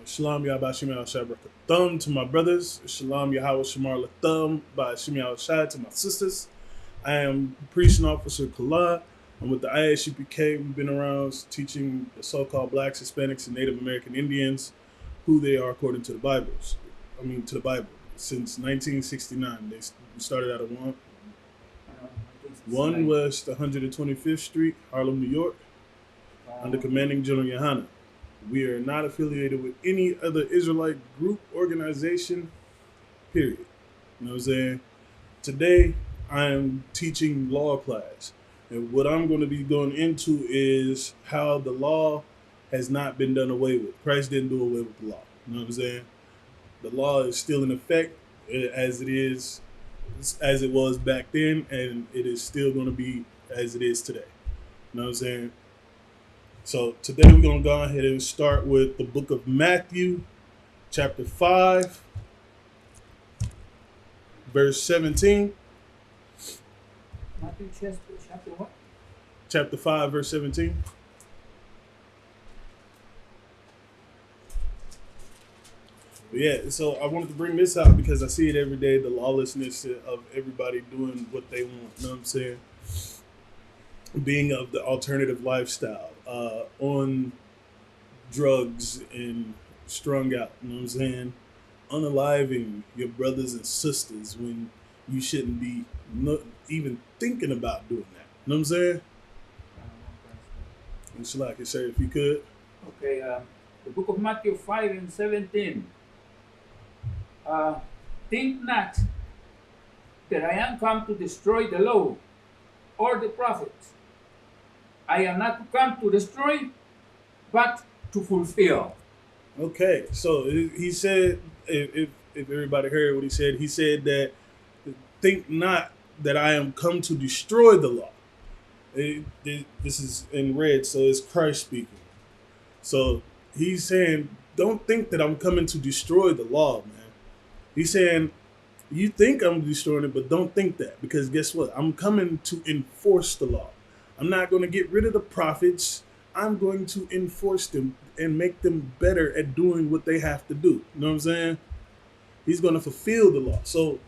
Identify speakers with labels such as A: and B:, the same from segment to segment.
A: Shalom Yahbashim Al Thumb to my brothers. Shalom Yahweh Shamar Thumb by Shimi Al Shai to my sisters. I am Preaching Officer Kala. I'm with the Isupk. We've been around teaching the so-called blacks, Hispanics, and Native American Indians who they are according to the Bibles. To the Bible. Since 1969, we started out of one West 125th Street, Harlem, New York, under Commanding General Yohana. We are not affiliated with any other Israelite group, organization, period. You know what I'm saying? Today, I am teaching law class. And what I'm going to be going into is how the law has not been done away with. Christ didn't do away with the law. You know what I'm saying? The law is still in effect as it was back then, and it is still going to be as it is today. You know what I'm saying? So today we're going to go ahead and start with the book of Matthew, chapter 5, verse 17.
B: Matthew chapter what?
A: Chapter 5, verse 17. But yeah, so I wanted to bring this out because I see it every day, the lawlessness of everybody doing what they want. You know what I'm saying? Being of the alternative lifestyle, on drugs and strung out, you know what I'm saying? Unaliving your brothers and sisters when you shouldn't be even thinking about doing that. You know what I'm saying? And Shalak, sir, if you could.
B: Okay, the book of Matthew 5 and 17. Think not that I am come to destroy the law or the prophets. I am not come to destroy, but to fulfill.
A: Okay, so he said, if everybody heard what he said that think not that I am come to destroy the law. This is in red, so it's Christ speaking. So he's saying, don't think that I'm coming to destroy the law, man. He's saying, you think I'm destroying it, but don't think that, because guess what? I'm coming to enforce the law. I'm not going to get rid of the prophets. I'm going to enforce them and make them better at doing what they have to do. You know what I'm saying? He's going to fulfill the law. So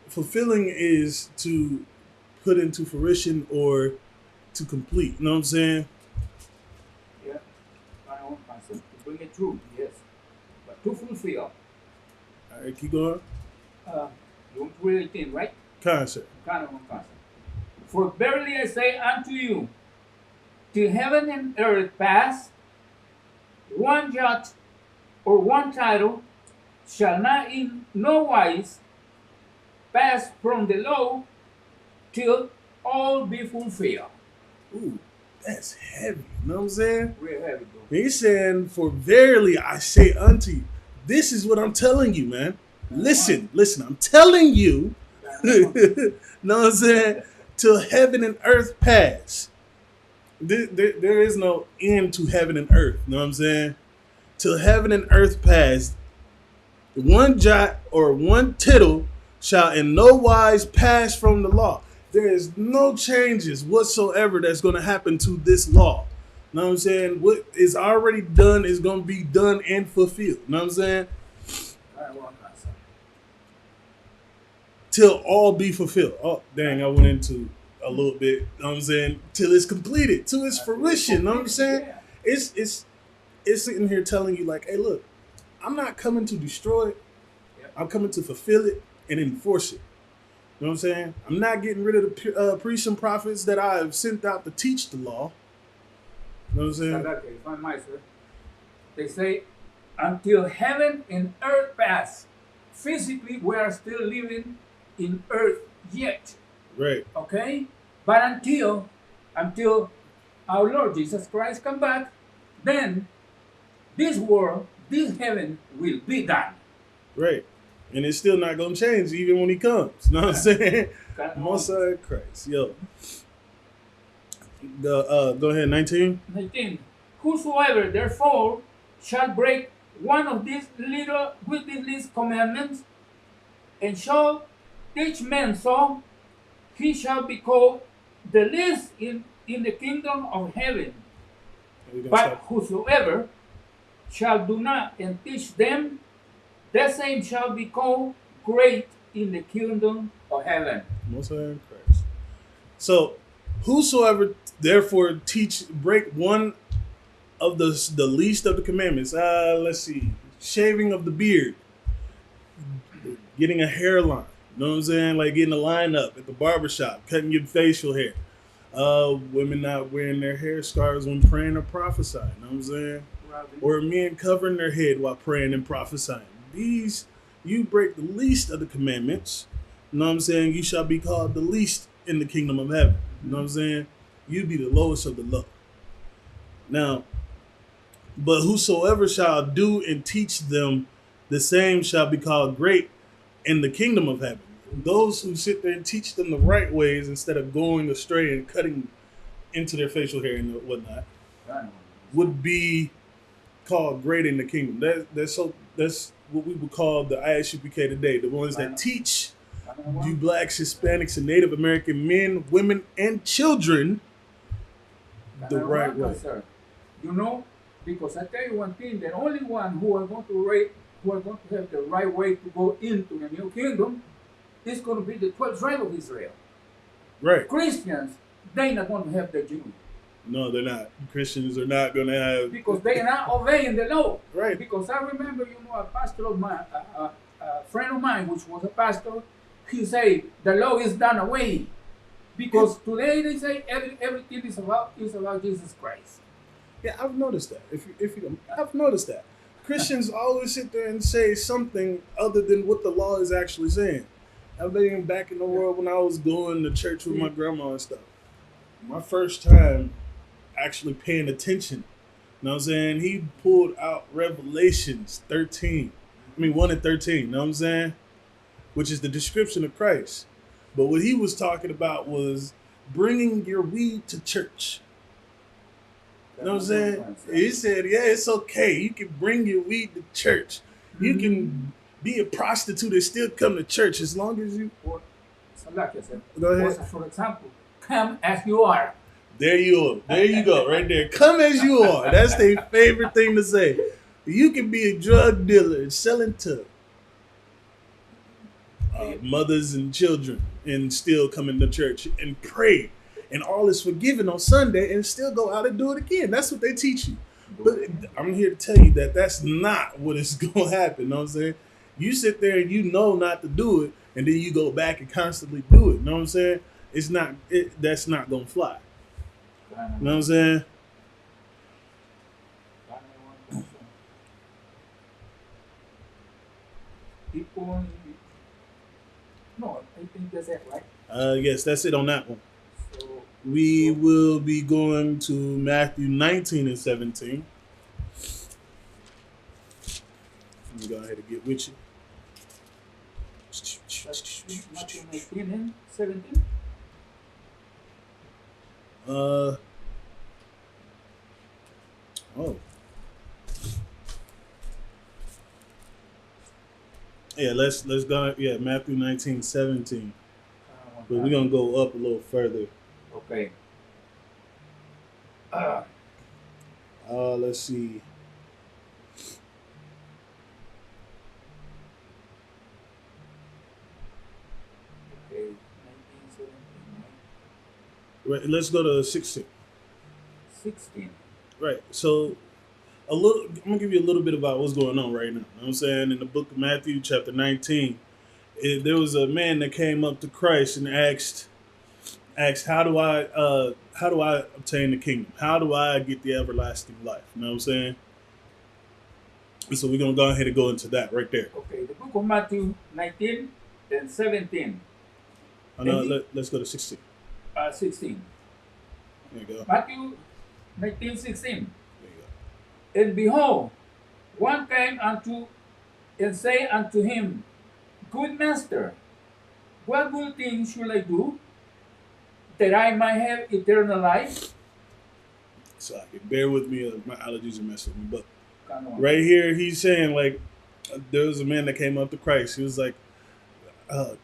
A: fulfilling is to put into fruition or to complete. You know what I'm saying?
B: Yeah, my own concept. To bring it true, yes. But to fulfill.
A: All right, keep going.
B: You want to read it in, right?
A: Concept.
B: Kind of one concept. For verily I say unto you, till heaven and earth pass, one jot or one title shall not in no wise pass from the law till all be fulfilled.
A: Ooh, that's heavy. You know what I'm saying?
B: Real heavy, bro.
A: He's saying, for verily I say unto you. This is what I'm telling you, man. Listen, I'm telling you. Know what I'm saying? Till heaven and earth pass. There is no end to heaven and earth. You know what I'm saying? Till heaven and earth pass, one jot or one tittle shall in no wise pass from the law. There is no changes whatsoever that's going to happen to this law. You know what I'm saying? What is already done is going to be done and fulfilled. You know what I'm saying? Till all be fulfilled. Oh, dang, I went into a little bit. You know what I'm saying? Till it's completed, to its fruition. You know what I'm saying? It's sitting here telling you, like, hey, look, I'm not coming to destroy it. I'm coming to fulfill it and enforce it. You know what I'm saying? I'm not getting rid of the priests and prophets that I have sent out to teach the law. You know what I'm saying?
B: If I might, sir. They say, until heaven and earth pass. Physically, we are still living in earth yet.
A: Right.
B: Okay? But until our Lord Jesus Christ come back, then this world, this heaven will be done.
A: Right. And it's still not going to change even when he comes. You know what I'm saying? Messiah Christ. Yo. Go ahead, 19.
B: 19. Whosoever therefore shall break one of these least commandments and shall teach men so, he shall be called the least in the kingdom of heaven. But whosoever shall do not and teach them, the same shall be called great in the kingdom of heaven.
A: Most High in Christ. So, whosoever therefore break one of the least of the commandments. Let's see, shaving of the beard, getting a hairline. You know what I'm saying? Like getting a line up at the barbershop, cutting your facial hair. Women not wearing their hair scarves when praying or prophesying. You know what I'm saying? Or men covering their head while praying and prophesying. These, you break the least of the commandments. You know what I'm saying? You shall be called the least in the kingdom of heaven. You know what I'm saying? You be the lowest of the low. Now, but whosoever shall do and teach them, the same shall be called great in the kingdom of heaven. Those who sit there and teach them the right ways instead of going astray and cutting into their facial hair and whatnot would be called great in the kingdom. That's what we would call the Isupk today. The ones that teach you blacks, Hispanics, and Native American men, women, and children the right way.
B: You know, because I tell you one thing: the only one who are going to have the right way to go into the new kingdom is going to be the 12 tribes of Israel.
A: Right.
B: Christians, they're not going to have the Jew.
A: No, they're not. Christians are not going to have,
B: because they are not obeying the law.
A: Right.
B: Because I remember, a pastor of mine, a friend of mine, which was a pastor, he said the law is done away. Because today they say everything is about Jesus Christ.
A: Yeah, I've noticed that. I've noticed that Christians always sit there and say something other than what the law is actually saying. I've been back in the world when I was going to church with my grandma and stuff. My first time actually paying attention. You know what I'm saying? He pulled out Revelations 13. 1 and 13. You know what I'm saying? Which is the description of Christ. But what he was talking about was bringing your weed to church. You know what I'm saying? He said, yeah, it's okay. You can bring your weed to church. You can be a prostitute and still come to church as long as you...
B: Go
A: ahead.
B: For example, come as you are.
A: There you are. There you go, right there. Come as you are. That's their favorite thing to say. You can be a drug dealer and selling to mothers and children and still come into church and pray. And all is forgiven on Sunday and still go out and do it again. That's what they teach you. But I'm here to tell you that that's not what is going to happen. You know what I'm saying? You sit there and you know not to do it, and then you go back and constantly do it. You know what I'm saying? That's not going to fly. You know what I'm saying?
B: No, I think that's it, right?
A: Yes, that's it on that one.
B: So,
A: we will be going to Matthew 19 and 17. Let me go ahead and get with you.
B: Matthew 19 and 17.
A: Yeah, let's go. Yeah, Matthew 19, 17. But we're gonna go up a little further.
B: Okay.
A: Let's see.
B: Okay, 19, 17.
A: Right, let's go to 16.
B: 16.
A: Right. So I'm gonna give you a little bit about what's going on right now. You know what I'm saying? In the book of Matthew, chapter 19, there was a man that came up to Christ and asked, how do I obtain the kingdom? How do I get the everlasting life? You know what I'm saying? And so we're gonna go ahead and go into that right there.
B: Okay, the book of Matthew 19 and 17.
A: Let's go to 16.
B: 16.
A: There you go.
B: Matthew 19, 16.
A: There you go.
B: And behold, one came unto and say unto him, Good master, what good thing should I do that I might have eternal life?
A: So bear with me, my allergies are messing with me. But right here, he's saying, like, there was a man that came up to Christ. He was like,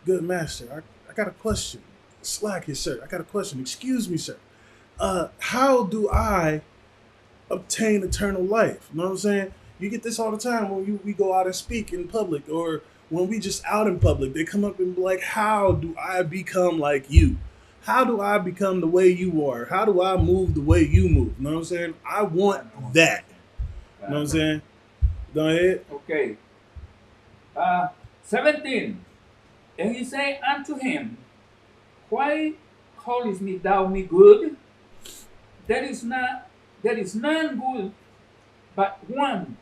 A: good master, I got a question. Slack here, sir. I got a question. Excuse me, sir. How do I obtain eternal life? You know what I'm saying? You get this all the time when we go out and speak in public, or when we just out in public. They come up and be like, "How do I become like you? How do I become the way you are? How do I move the way you move?" You know what I'm saying? I want that. You know what I'm saying? Go ahead.
B: Okay. 17. And he said unto him, Why callest me thou me good? There is none good but one,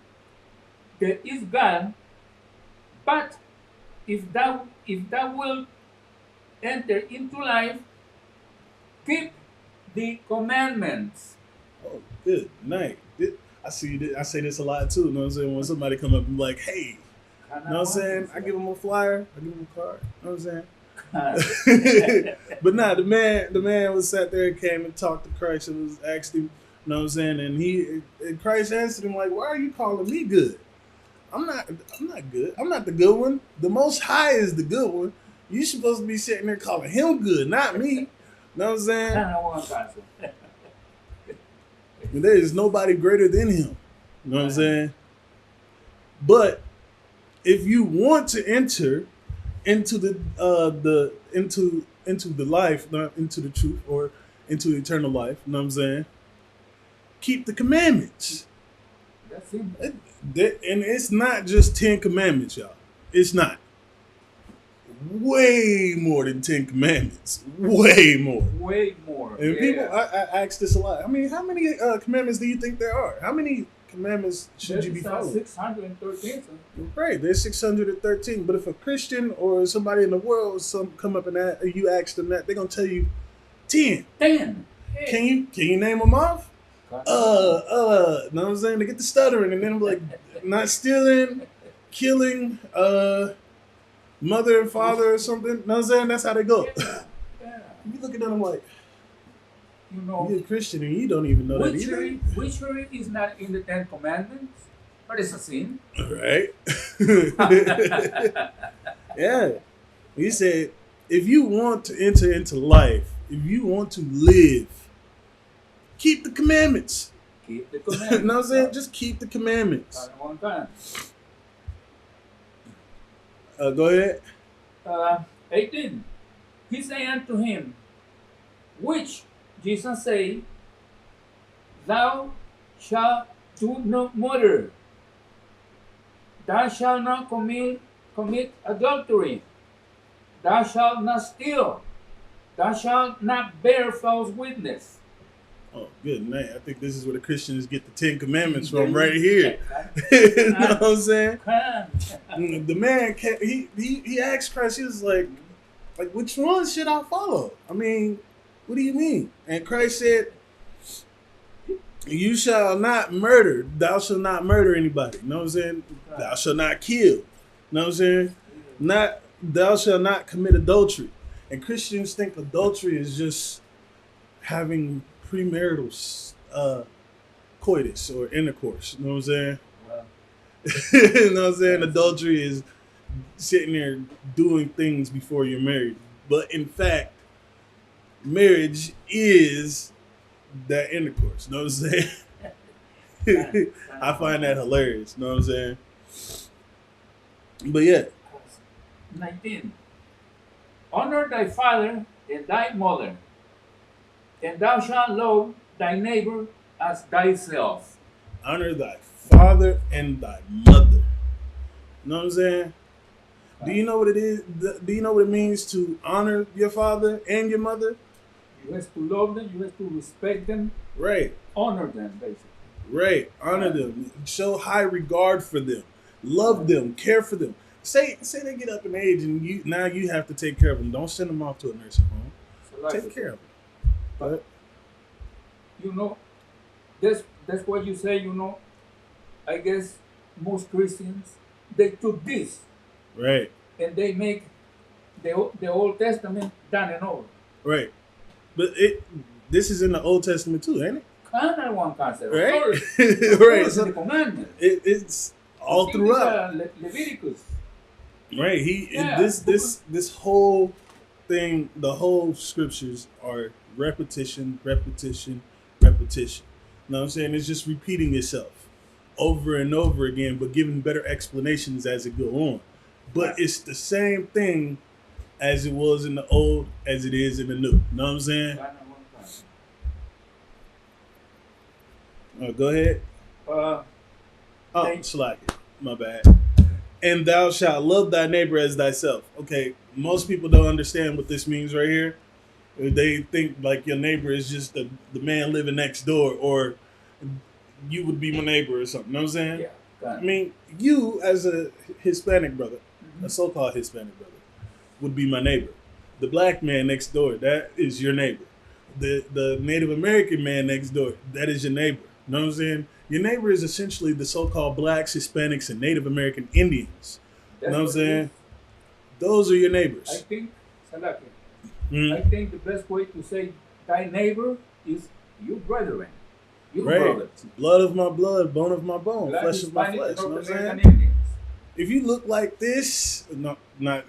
B: that is God. But if thou wilt enter into life, keep the commandments.
A: Oh, good night. I see. I say this a lot too. You know what I'm saying? When somebody come up and be like, "Hey," you know what I'm saying? I give them a flyer. I give them a card. You know what I'm saying? But nah, the man was sat there and came and talked to Christ and was asked him. You know what I'm saying? And Christ answered him like, "Why are you calling me good? I'm not good. I'm not the good one. The Most High is the good one. You supposed to be sitting there calling him good, not me." You know what I'm saying? And there is nobody greater than him. You know what I'm saying? But if you want to enter into into the life, not into the truth or into eternal life, you know what I'm saying? Keep the commandments.
B: That's it.
A: And it's not just 10 commandments, y'all. It's not. Way more than 10 commandments. Way more.
B: Way more.
A: And people, I ask this a lot. I mean, how many commandments do you think there are? How many commandments should you be following?
B: 613.
A: Right, there's 613. But if a Christian or somebody in the world come up and you ask them that, they're gonna tell you 10.
B: 10.
A: Yeah. Can you name them off? Know what I'm saying? They get the stuttering, and then I'm like, not stealing, killing, mother and father or something. Know what I'm saying? That's how they go.
B: Yeah.
A: You looking at them like,
B: you know,
A: you're a Christian and you don't even know that either.
B: Witchery is not in the 10 commandments, but it's a sin.
A: Right? Yeah. He said, if you want to enter into life, if you want to live, keep the commandments.
B: Keep the commandments.
A: You know what I'm saying? Just keep the commandments.
B: One time.
A: Go ahead.
B: 18. He said unto him, which Jesus said, Thou shalt do no murder. Thou shalt not commit adultery. Thou shalt not steal. Thou shalt not bear false witness.
A: Oh, good night. I think this is where the Christians get the 10 Commandments from, right here. You know what I'm saying? The man, he asked Christ, he was like, which one should I follow? I mean, what do you mean? And Christ said, you shall not murder. Thou shalt not murder anybody. You know what I'm saying? Thou shalt not kill. You know what I'm saying? Thou shalt not commit adultery. And Christians think adultery is just having premarital coitus or intercourse. You know what I'm saying?
B: Well,
A: you know what I'm saying? Adultery is sitting there doing things before you're married. But in fact, marriage is that intercourse. You know what I'm saying? I find that hilarious. You know what I'm saying? But yeah.
B: 19. Honor thy father and thy mother, and thou shalt love thy neighbor as thyself.
A: Honor thy father and thy mother. You know what I'm saying? Do you know what it is? Do you know what it means to honor your father and your mother?
B: You have to love them. You have to respect them.
A: Right.
B: Honor them, basically.
A: Right. Honor them. Show high regard for them. Love them. Care for them. Say they get up in age and you have to take care of them. Don't send them off to a nursing home. So take care of them. But
B: you know, that's what you say. You know, I guess most Christians, they took this,
A: right,
B: and they make the Old Testament done and over.
A: Right, but this is in the Old Testament too, ain't it?
B: Kind of one concept,
A: right?
B: Right. So the commandment.
A: It's all throughout.
B: Leviticus.
A: Right. This whole thing, the whole scriptures are repetition. You know what I'm saying? It's just repeating itself. over and over again, but giving better explanations as it go on. But
B: Right.
A: it's the same thing as it was in the old as it is in the new. Know what I'm saying? Go ahead.
B: Uh,
A: Oh,
B: they,
A: slack it. My bad. And thou shalt love thy neighbor as thyself. Okay, most people don't understand what this means right here. They think like your neighbor is just the man living next door, or you would be my neighbor or something. You know what I'm saying?
B: yeah,
A: I mean, you as a Hispanic brother, a so-called Hispanic brother, would be my neighbor. The black man next door, that is your neighbor. The Native American man next door, that is your neighbor. You know what I'm saying? Your neighbor is essentially the so-called blacks, Hispanics, and Native American Indians. You know what I'm saying? Those are your
B: I
A: neighbors.
B: think, Salaki, I
A: Mm,
B: think the best way to say thy neighbor is your brethren, your
A: right.
B: brothers,
A: Blood of my blood, bone of my bone,
B: black,
A: flesh of my
B: Hispanic, and
A: flesh. You know
B: North
A: what I'm saying?
B: American Indians.
A: If you look like this, not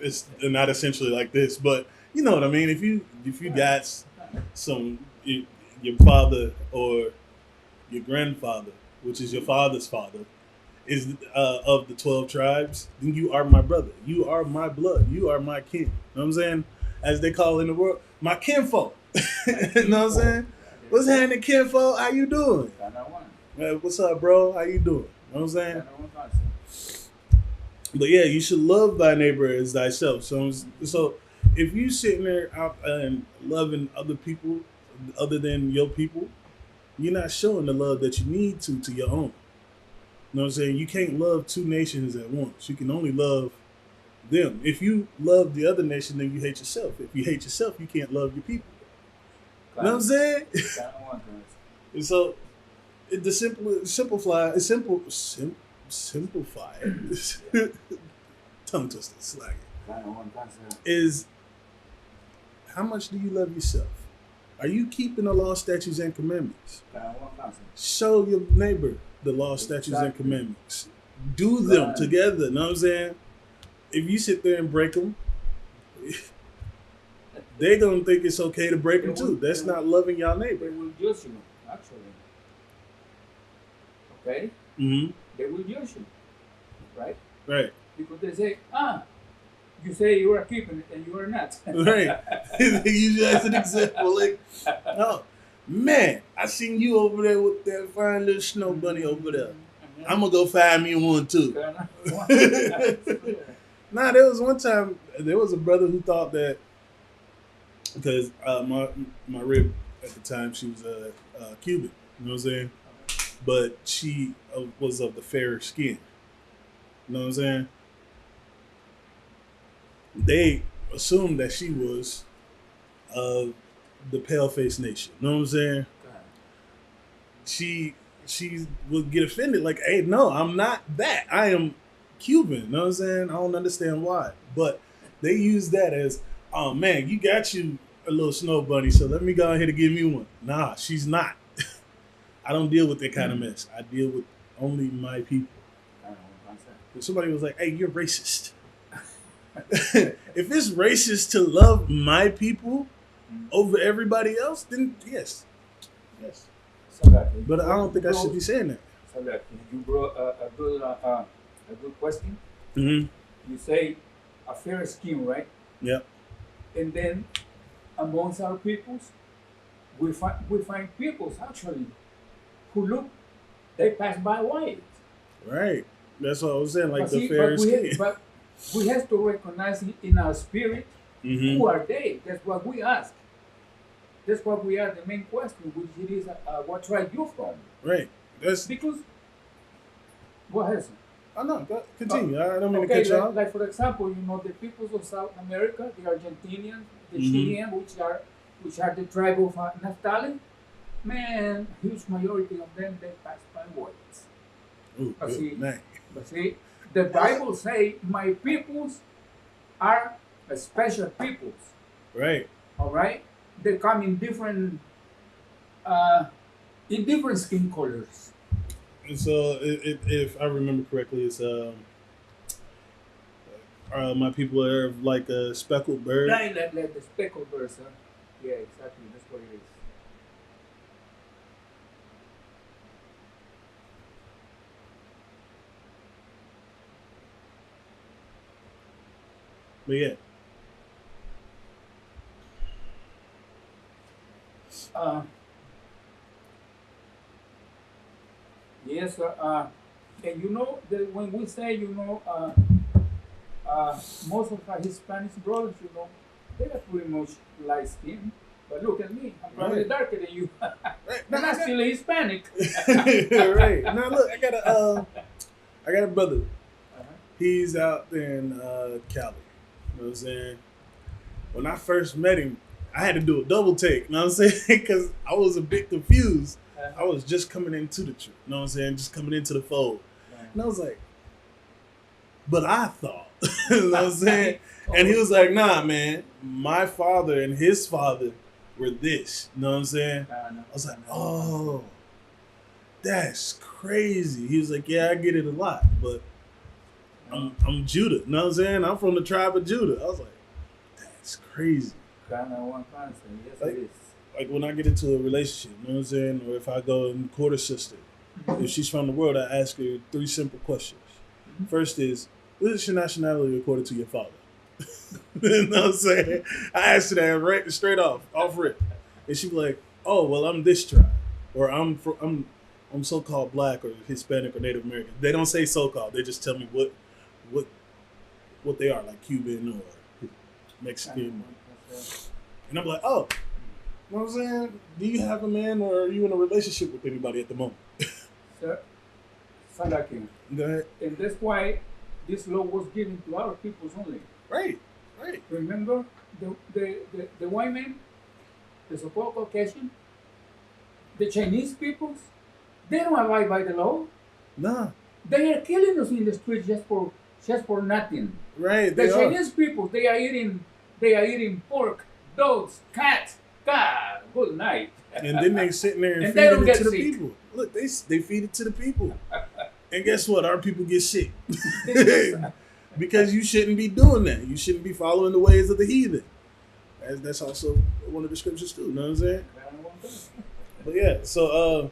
A: it's not essentially like this, but you know what I mean. If you got some your father or your grandfather, which is your father's father, is of the 12 tribes, then you are my brother. You are my blood. You are my kin. You know what I'm saying? As they call in the world, my kinfolk. You know what I'm saying? What's happening, kinfolk? How you doing? What's up, bro? How you doing? You know what I'm saying? But yeah, you should love thy neighbor as thyself. So if you sitting there out and loving other people other than your people, you're not showing the love that you need to your own. You know what I'm saying? You can't love two nations at once. You can only love them. If you love the other nation, then you hate yourself. If you hate yourself, you can't love your people. You know what I'm saying? And so the simplify it. Tongue twister, slag it. Is how much do you love yourself? Are you keeping the law, statutes, and commandments? Show your neighbor the law, statutes, and commandments. Do them together. Know what I'm saying? If you sit there and break them, they gonna think it's okay to break them too. That's not loving y'all neighbor.
B: They will judge you, actually. Okay?
A: Mm-hmm.
B: They will judge you, right?
A: Right.
B: Because they say, you say you are keeping it and you are not.
A: Right. Usually that's an example. Like, oh, man, I seen you over there with that fine little snow bunny over there. I'm going to go find me one too. Nah, there was one time, there was a brother who thought that, because my rib at the time, she was Cuban, you know what I'm saying? But she was of the fairer skin. You know what I'm saying? They assumed that she was of the pale face nation. You know what I'm saying? She would get offended, like, hey, no, I'm not that. I am Cuban. You know what I'm saying? I don't understand why. But they use that as, oh man, you got you a little snow bunny, so let me go ahead and give me one. Nah, she's not. I don't deal with that kind of mess. I deal with only my people. If somebody was like, hey, you're racist. If it's racist to love my people over everybody else, then yes. Yes. But I don't think I should be saying that.
B: So that you brought a good question.
A: Mm-hmm.
B: You say a fair skin, right?
A: Yeah.
B: And then amongst our peoples, we find peoples actually who look, they pass by white.
A: Right. That's what I was saying, like
B: But
A: the
B: see,
A: fair skin.
B: but we have to recognize in our spirit
A: Mm-hmm.
B: who are they. That's what we ask. That's what we ask. The main question, which it is, what tribe you from?
A: Right. That's
B: Because what has it?
A: I know. Continue. I don't mean to
B: Okay,
A: cut you off.
B: like for example, the peoples of South America, the Argentinians, the
A: Mhm.
B: Chilean, which are the tribe of Naphtali. Man, huge majority of them they pass by whites.
A: Ooh,
B: But
A: good
B: see,
A: night.
B: the Bible say my peoples are a special peoples.
A: Right.
B: All right, they come in different skin colors.
A: And so, if I remember correctly, it's my people are like a speckled bird.
B: Like the speckled birds, huh? Yeah, exactly. That's what it is.
A: But yeah.
B: Uh, yes, and you know that when we say, most of our Hispanic brothers, they are pretty much light skinned. But look at me, I'm probably
A: Right.
B: darker than you.
A: Right.
B: And I'm still Hispanic.
A: Right. Now look, I got a brother.
B: Uh-huh.
A: He's out there in Cali. You know what I'm saying? When I first met him, I had to do a double take. You know what I'm saying? Because I was a bit confused. I was just coming into the truth. You know what I'm saying? Just coming into the fold. And I was like, but I thought. You know what I'm saying? And he was like, nah, man, my father and his father were this. You know what I'm saying? I was like, oh, that's crazy. He was like, yeah, I get it a lot, but I'm Judah. You know what I'm saying? I'm from the tribe of Judah. I was like, that's crazy.
B: Kind of one concept. Yes,
A: Like-
B: it is.
A: Like when I get into a relationship, you know what I'm saying? Or if I go and court a sister, if she's from the world, I ask her 3 simple questions. First is, what is your nationality according to your father? You know what I'm saying? I asked her that right straight off rip. And she be like, oh, well, I'm this tribe. Or I'm so-called black or Hispanic or Native American. They don't say so-called. They just tell me what they are, like Cuban or Mexican. And I'm like, oh, you know what I'm saying? Do you have a man or are you in a relationship with anybody at the moment?
B: Sir, Salakin.
A: Go ahead.
B: And that's why this law was given to our peoples only.
A: Right.
B: Remember the white men, the so-called Caucasian, the Chinese peoples, they don't abide by the law.
A: Nah.
B: They are killing us in the streets just for nothing.
A: Right.
B: The Chinese people, they are eating pork, dogs, cats. God, good night.
A: And then they sitting there and
B: And they don't
A: feeding it
B: get
A: to the
B: sick.
A: people. Look, they feed it to the people. And guess what? Our people get sick. Because you shouldn't be doing that. You shouldn't be following the ways of the heathen. That's also one of the scriptures too. You know what I'm saying? But yeah, so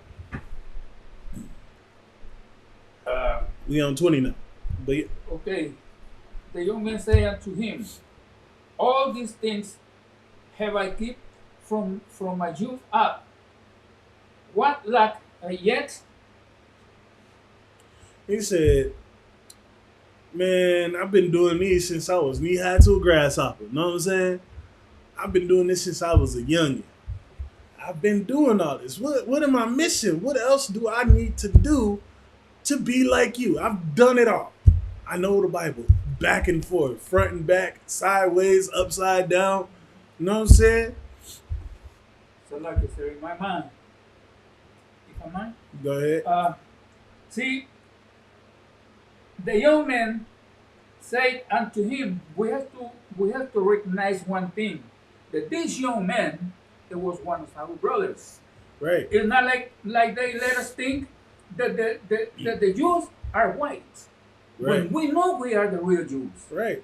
A: we on 20 now. But yeah,
B: Okay. The young man say unto him, all these things have I kept from my youth up. What lack I yet?
A: he said, man, I've been doing these since I was knee high to a grasshopper. You know what I'm saying? I've been doing this since I was a youngin'. I've been doing all this. What am I missing? What else do I need to do to be like you? I've done it all. I know the Bible. Back and forth, front and back, sideways, upside down. You know what I'm saying?
B: So like I said in my mind. If I mind?
A: Go ahead.
B: See, the young man said unto him, we have to recognize one thing, that this young man, it was one of our brothers.
A: Right.
B: It's not like they let us think that the Jews are white.
A: Right.
B: When we know we are the real Jews.
A: Right.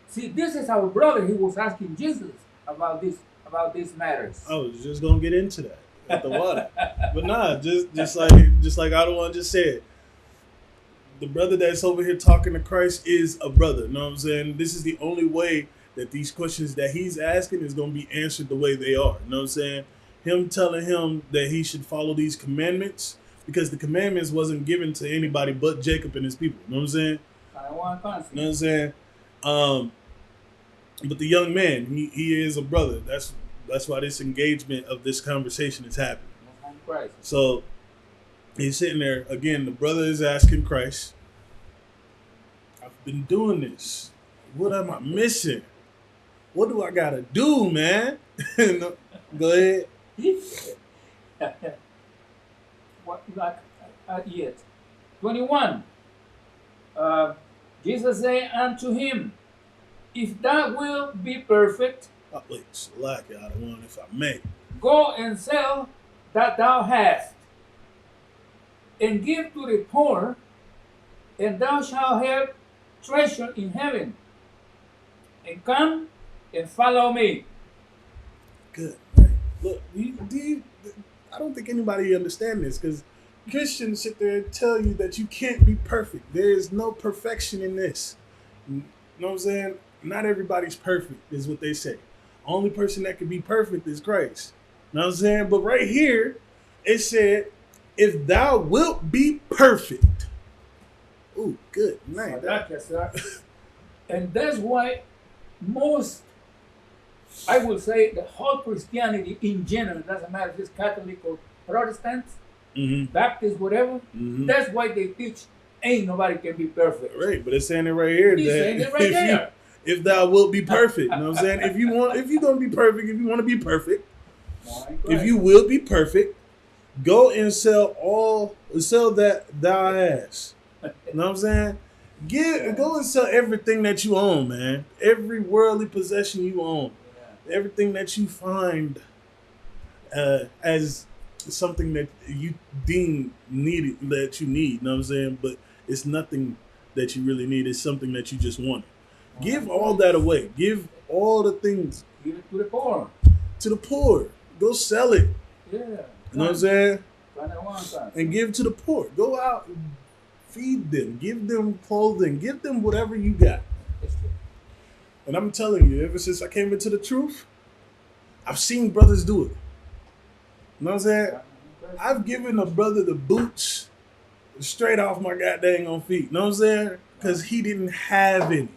B: See, this is our brother. He was asking Jesus about these matters.
A: I was just gonna get into that at the water. But nah, just like I the one just said. The brother that's over here talking to Christ is a brother. You know what I'm saying? This is the only way that these questions that he's asking is going to be answered the way they are. You know what I'm saying? Him telling him that he should follow these commandments because the commandments wasn't given to anybody but Jacob and his people. You know what I'm saying?
B: I want to
A: You know what I'm saying? But the young man, he is a brother. That's why this engagement of this conversation is happening.
B: Christ.
A: So he's sitting there again. The brother is asking Christ, "I've been doing this. What am I missing? What do I gotta do, man?" Go ahead.
B: What lack yet? 21. Jesus said unto him, if thou wilt be perfect,
A: Oh, wait, slack out of one if I may.
B: go and sell that thou hast, and give to the poor, and thou shalt have treasure in heaven. And come and follow me.
A: Good. Right. Look, I don't think anybody understands this because Christians sit there and tell you that you can't be perfect. There is no perfection in this. You know what I'm saying? not everybody's perfect, is what they say. Only person that can be perfect is Christ. You know what I'm saying? But right here, it said, if thou wilt be perfect. Ooh, good night.
B: And that's why most, I will say, the whole Christianity in general, doesn't matter if it's Catholic or Protestants, Baptist, whatever, that's why they teach ain't nobody can be perfect.
A: Right, but it's saying it right here.
B: He's saying it right there.
A: If thou wilt be perfect, you know what I'm saying? If you're gonna be perfect, if you want to be perfect, if you will be perfect, go and sell that thou hast. You know what I'm saying? Go and sell everything that you own, man. Every worldly possession you own, everything that you find as something that you deem needed, that you need. You know what I'm saying? But it's nothing that you really need. It's something that you just want. Give all that away. Give all the things.
B: Give it to the poor.
A: To the poor. Go sell it.
B: Yeah.
A: You know what I'm saying? And give to the poor. Go out and feed them. Give them clothing. Give them whatever you got. And I'm telling you, ever since I came into the truth, I've seen brothers do it. You know what I'm saying? I've given a brother the boots straight off my goddamn on feet. You know what I'm saying? Because he didn't have any.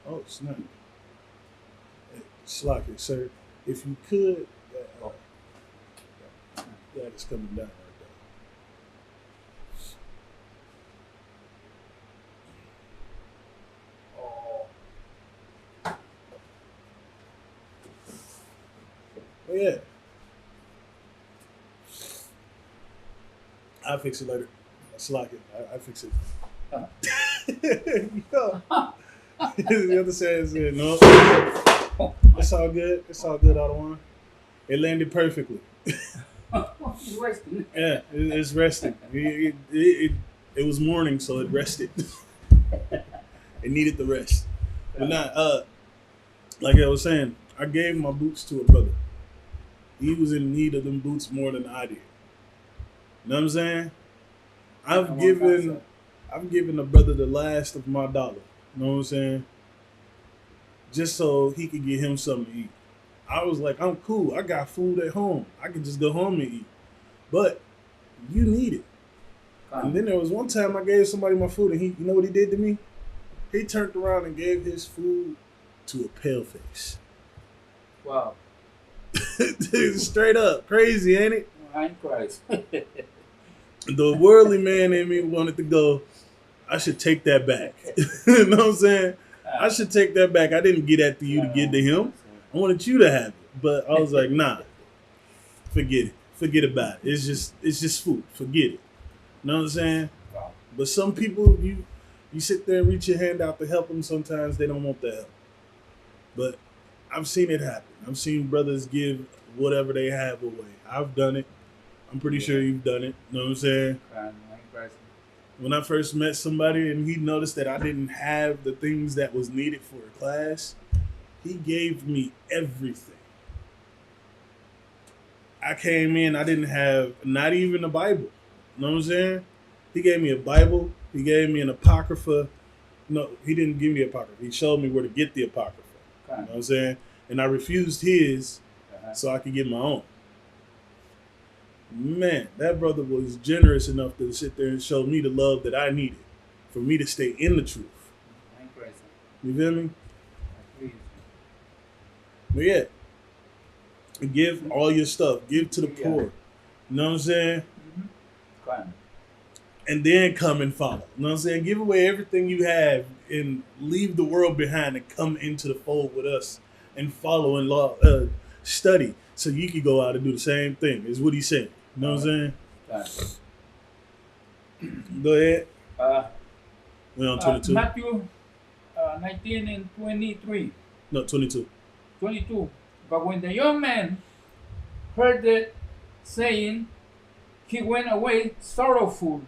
A: Oh, snap. Hey, slack it, sir. If you could, that is coming down right there. Oh, yeah. I'll fix it later. Slack it. I fix it. The other side said, no. It's all good. It's all good, Ottawa. It landed perfectly.
B: It's resting.
A: Yeah, it's resting. It was morning, so it rested. It needed the rest. But not, like I was saying, I gave my boots to a brother. He was in need of them boots more than I did. You know what I'm saying? I've given a brother the last of my dollar. You know what I'm saying? Just so he could get him something to eat. I was like, I'm cool. I got food at home. I can just go home and eat. But you need it. And then there was one time I gave somebody my food, and you know what he did to me? He turned around and gave his food to a paleface.
B: Wow.
A: Straight up. Crazy, ain't it?
B: I'm Christ.
A: The worldly man in me wanted to go, I should take that back. You know what I'm saying? I should take that back. I didn't get that to you to get to him. I wanted you to have it. But I was like, nah, forget it. Forget about it. It's just food. Forget it. You know what I'm saying? But some people, you sit there and reach your hand out to help them. Sometimes they don't want the help. But I've seen it happen. I've seen brothers give whatever they have away. I've done it. I'm pretty sure you've done it. You know what I'm saying? When I first met somebody and he noticed that I didn't have the things that was needed for a class, he gave me everything. I came in, I didn't have not even a Bible. You know what I'm saying? He gave me a Bible. He gave me an Apocrypha. No, he didn't give me Apocrypha. He showed me where to get the Apocrypha. You know what I'm saying? And I refused his so I could get my own. Man, that brother was generous enough to sit there and show me the love that I needed for me to stay in the truth. You feel me? But yeah, give all your stuff. Give to the poor. You know what I'm saying? And then come and follow. You know what I'm saying? Give away everything you have and leave the world behind and come into the fold with us and follow and study so you can go out and do the same thing, is what he's saying. You know what I'm saying? Go ahead. We're on 22.
B: Matthew 19 and 23.
A: No, 22.
B: 22. But when the young man heard the saying, he went away sorrowful,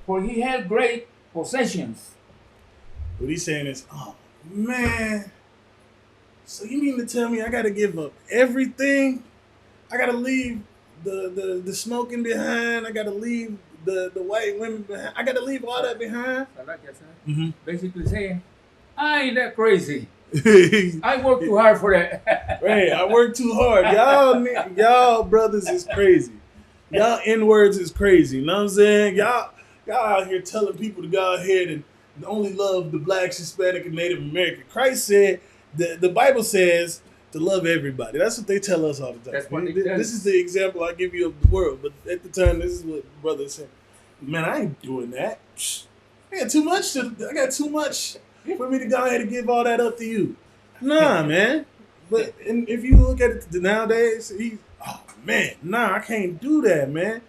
B: for he had great possessions.
A: What he's saying is, oh, man. So you mean to tell me I got to give up everything? I got to leave the smoking behind. I got to leave the white women behind. I got to leave all that behind.
B: Basically saying, I ain't that crazy.
A: Right,
B: I work too hard for that.
A: I work too hard. Y'all brothers is crazy. Y'all N-words is crazy. You know what I'm saying? Y'all out here telling people to go ahead and only love the blacks, Hispanic, and Native American. Christ said, the Bible says to love everybody. That's what they tell us all the time.
B: That's what they tell
A: This is
B: us.
A: the example I give you of the world. But at the time, this is what brother said. Man, I ain't doing that. I got too much for me to go ahead and give all that up to you. Nah, man. But and if you look at it nowadays, I can't do that, man.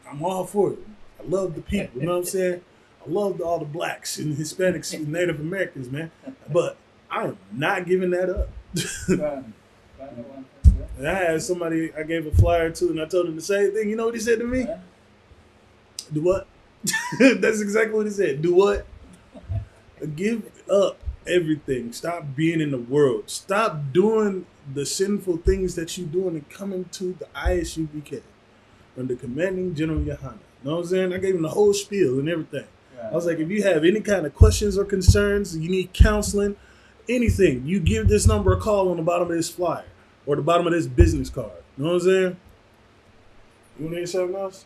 A: I'm all for it. I love the people, you know what I'm saying? I love all the blacks and Hispanics and Native Americans, man. But I am not giving that up. And I had somebody I gave a flyer to, and I told him the same thing. You know what he said to me? Do what? That's exactly what he said. Do what? Give up everything. Stop being in the world. Stop doing the sinful things that you're doing and coming to the Isupk under commanding General Yohana. You know what I'm saying? I gave him the whole spiel and everything. I was like, if you have any kind of questions or concerns, you need counseling, anything, you give this number a call on the bottom of this flyer or the bottom of this business card. You know what I'm saying? You want to hear something else?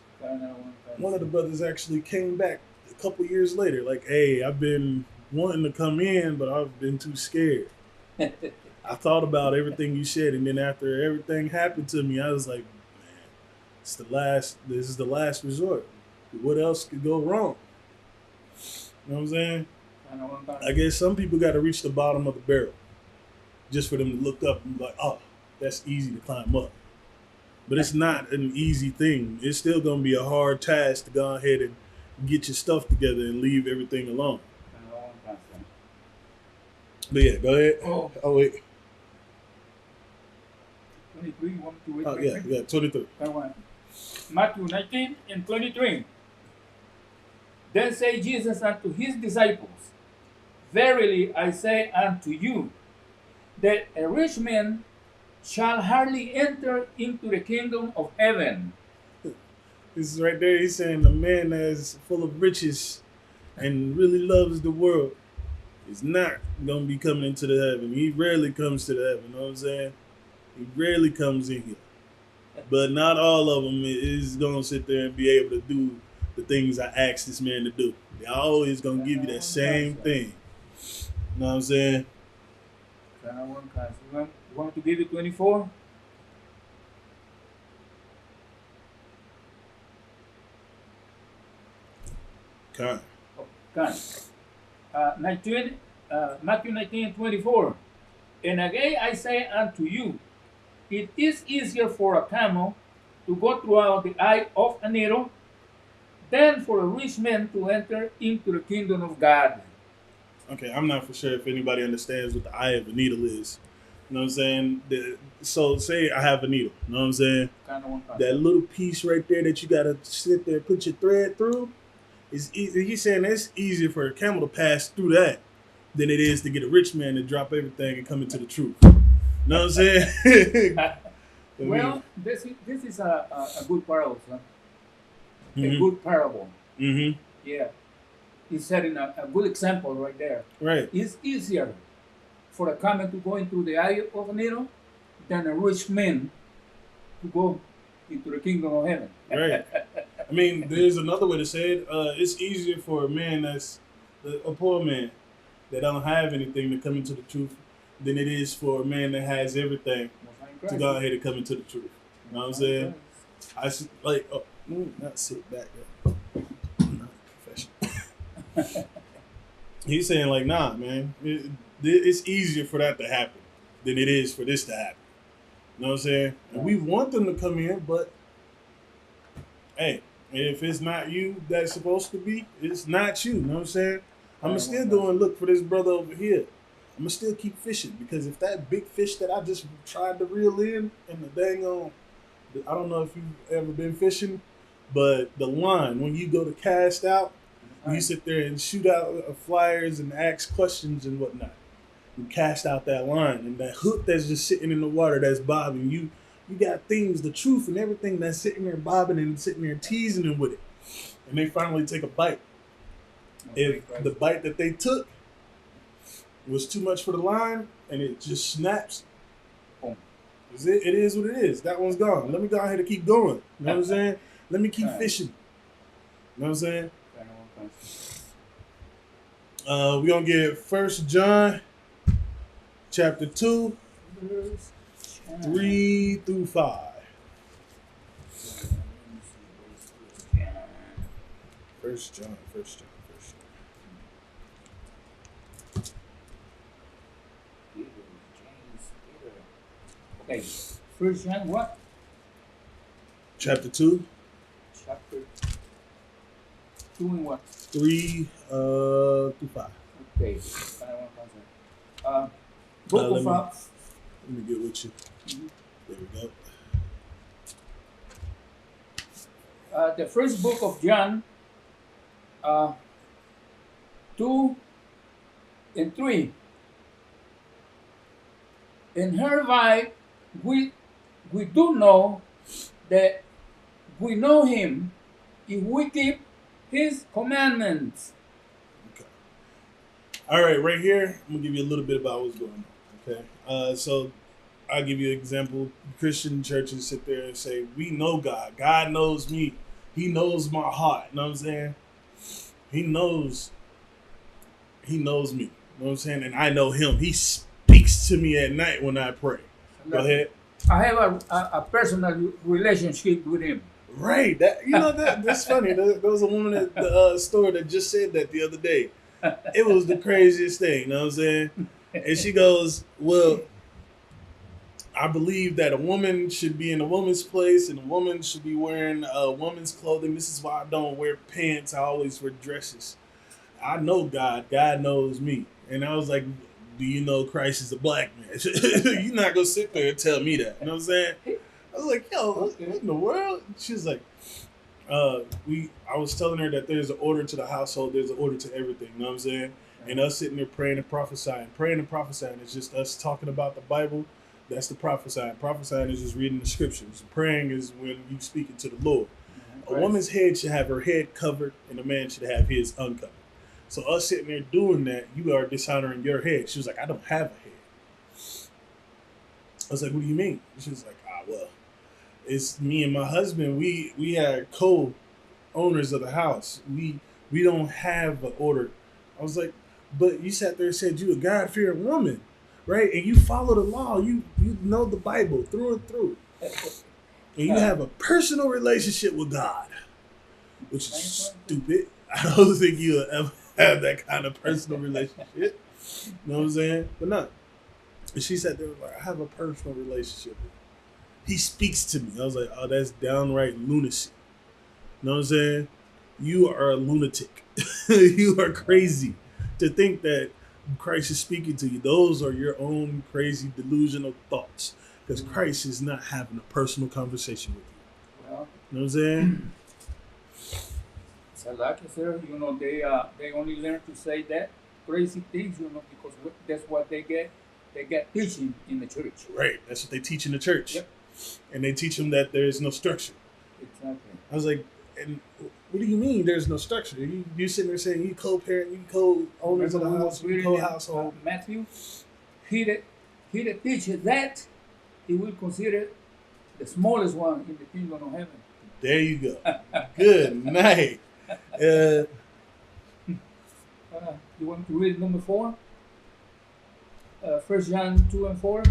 A: One of the brothers actually came back a couple years later, like, hey, I've been wanting to come in, but I've been too scared. I thought about everything you said, and then after everything happened to me, I was like, man, this is the last resort. What else could go wrong? You know what I'm saying? I guess some people got to reach the bottom of the barrel just for them to look up and be like, oh, that's easy to climb up. But it's not an easy thing. It's still going to be a hard task to go ahead and get your stuff together and leave everything alone. But yeah, go ahead. Oh wait.
B: 23, you want to wait?
A: Oh, yeah, 23.
B: Matthew 19 and 23. Then said Jesus unto his disciples, Verily I say unto you, that a rich man shall hardly enter into the kingdom of heaven.
A: This is right there. He's saying the man that's full of riches and really loves the world is not going to be coming into the heaven. He rarely comes to the heaven. You know what I'm saying? He rarely comes in here. But not all of them is going to sit there and be able to do the things I asked this man to do. They're always going to give you that same thing. You know what I'm saying?
B: You want to give it 24?
A: Kind.
B: Matthew 19 and 24. And again I say unto you, it is easier for a camel to go throughout the eye of a needle than for a rich man to enter into the kingdom of God.
A: Okay, I'm not for sure if anybody understands what the eye of a needle is. You know what I'm saying? So say I have a needle. You know what I'm saying? That little piece right there that you got to sit there and put your thread through, is easy. He's saying it's easier for a camel to pass through that than it is to get a rich man to drop everything and come into the truth. You know what I'm saying?
B: Well, this is a good parable, son.
A: Mm-hmm.
B: A good parable.
A: Mm-hmm.
B: Yeah. He's setting a good example right there.
A: Right.
B: It's easier for a camel to go into the eye of a needle than a rich man to go into the kingdom of heaven.
A: Right. I mean, there's another way to say it. It's easier for a man that's a poor man that don't have anything to come into the truth than it is for a man that has everything to go ahead and come into the truth. You know what I'm saying? I should, like, not sit back there. I'm not a professional. He's saying, like, nah, man, it's easier for that to happen than it is for this to happen. You know what I'm saying? And we want them to come in, but hey, if it's not you that's supposed to be, it's not you. You know what I'm saying? I'm going to still go and look for this brother over here. I'm going to still keep fishing, because if that big fish that I just tried to reel in and the dang on, I don't know if you've ever been fishing, but the line, when you go to cast out, you sit there and shoot out flyers and ask questions and whatnot. You cast out that line, and that hook that's just sitting in the water that's bobbing. You got things, the truth and everything that's sitting there bobbing and sitting there teasing them with it. And they finally take a bite. If the bite that they took was too much for the line and it just snaps,
B: boom.
A: It is what it is. That one's gone. Let me go ahead and keep going. You know what I'm saying? Let me keep fishing. You know what I'm saying? We're going to get 1 John chapter 2, 3 through 5. 1 John.
B: Okay, 1 John what?
A: Chapter 2.
B: Chapter 2 and what?
A: 3 through 5.
B: Okay. Book of
A: let me get with you.
B: Mm-hmm.
A: There we
B: go. The first book of John, 2 and 3. And hereby we do know that we know him if we keep his commandments.
A: Okay. All right here, I'm going to give you a little bit about what's going on. Okay. So I'll give you an example. Christian churches sit there and say, we know God. God knows me. He knows my heart. You know what I'm saying? He knows me. You know what I'm saying? And I know him. He speaks to me at night when I pray. Go ahead.
B: I have a personal relationship with him.
A: Right. That's funny. There was a woman at the store that just said that the other day. It was the craziest thing. You know what I'm saying? And she goes, well, I believe that a woman should be in a woman's place and a woman should be wearing a woman's clothing. This is why I don't wear pants. I always wear dresses. I know God. God knows me. And I was like, do you know Christ is a black man? You're not going to sit there and tell me that. You know what I'm saying? I was like, yo, what in the world? She was like, I was telling her that there's an order to the household. There's an order to everything. You know what I'm saying? And us sitting there praying and prophesying. Praying and prophesying is just us talking about the Bible. That's the prophesying. Prophesying is just reading the scriptures. Praying is when you speaking to the Lord. A woman's head should have her head covered and a man should have his uncovered. So us sitting there doing that, you are dishonoring your head. She was like, I don't have a head. I was like, what do you mean? She was like, well, it's me and my husband. We are co-owners of the house. We don't have an order. I was like, but you sat there and said you a God-fearing woman, right? And you follow the law. You know the Bible through and through. And you have a personal relationship with God, which is stupid. I don't think you'll ever have that kind of personal relationship. You know what I'm saying? But no. And she sat there and was like, I have a personal relationship with him. He speaks to me. I was like, oh, that's downright lunacy. You know what I'm saying? You are a lunatic. You are crazy to think that Christ is speaking to you. Those are your own crazy delusional thoughts. Because Christ is not having a personal conversation with you.
B: Well,
A: you know what I'm saying?
B: So like I said, they only learn to say that crazy things, because that's what they get. They get teaching in the church.
A: Right. That's what they teach in the church.
B: Yep.
A: And they teach them that there is no structure.
B: Exactly.
A: I was like, and what do you mean there's no structure? You sitting there saying you co-parent, you co-owners of the house, you co-household.
B: Matthew, he that teaches that, he will consider the smallest one in the kingdom of heaven.
A: There you go. Good night.
B: You want to read number 4? 1 John 2 and 4.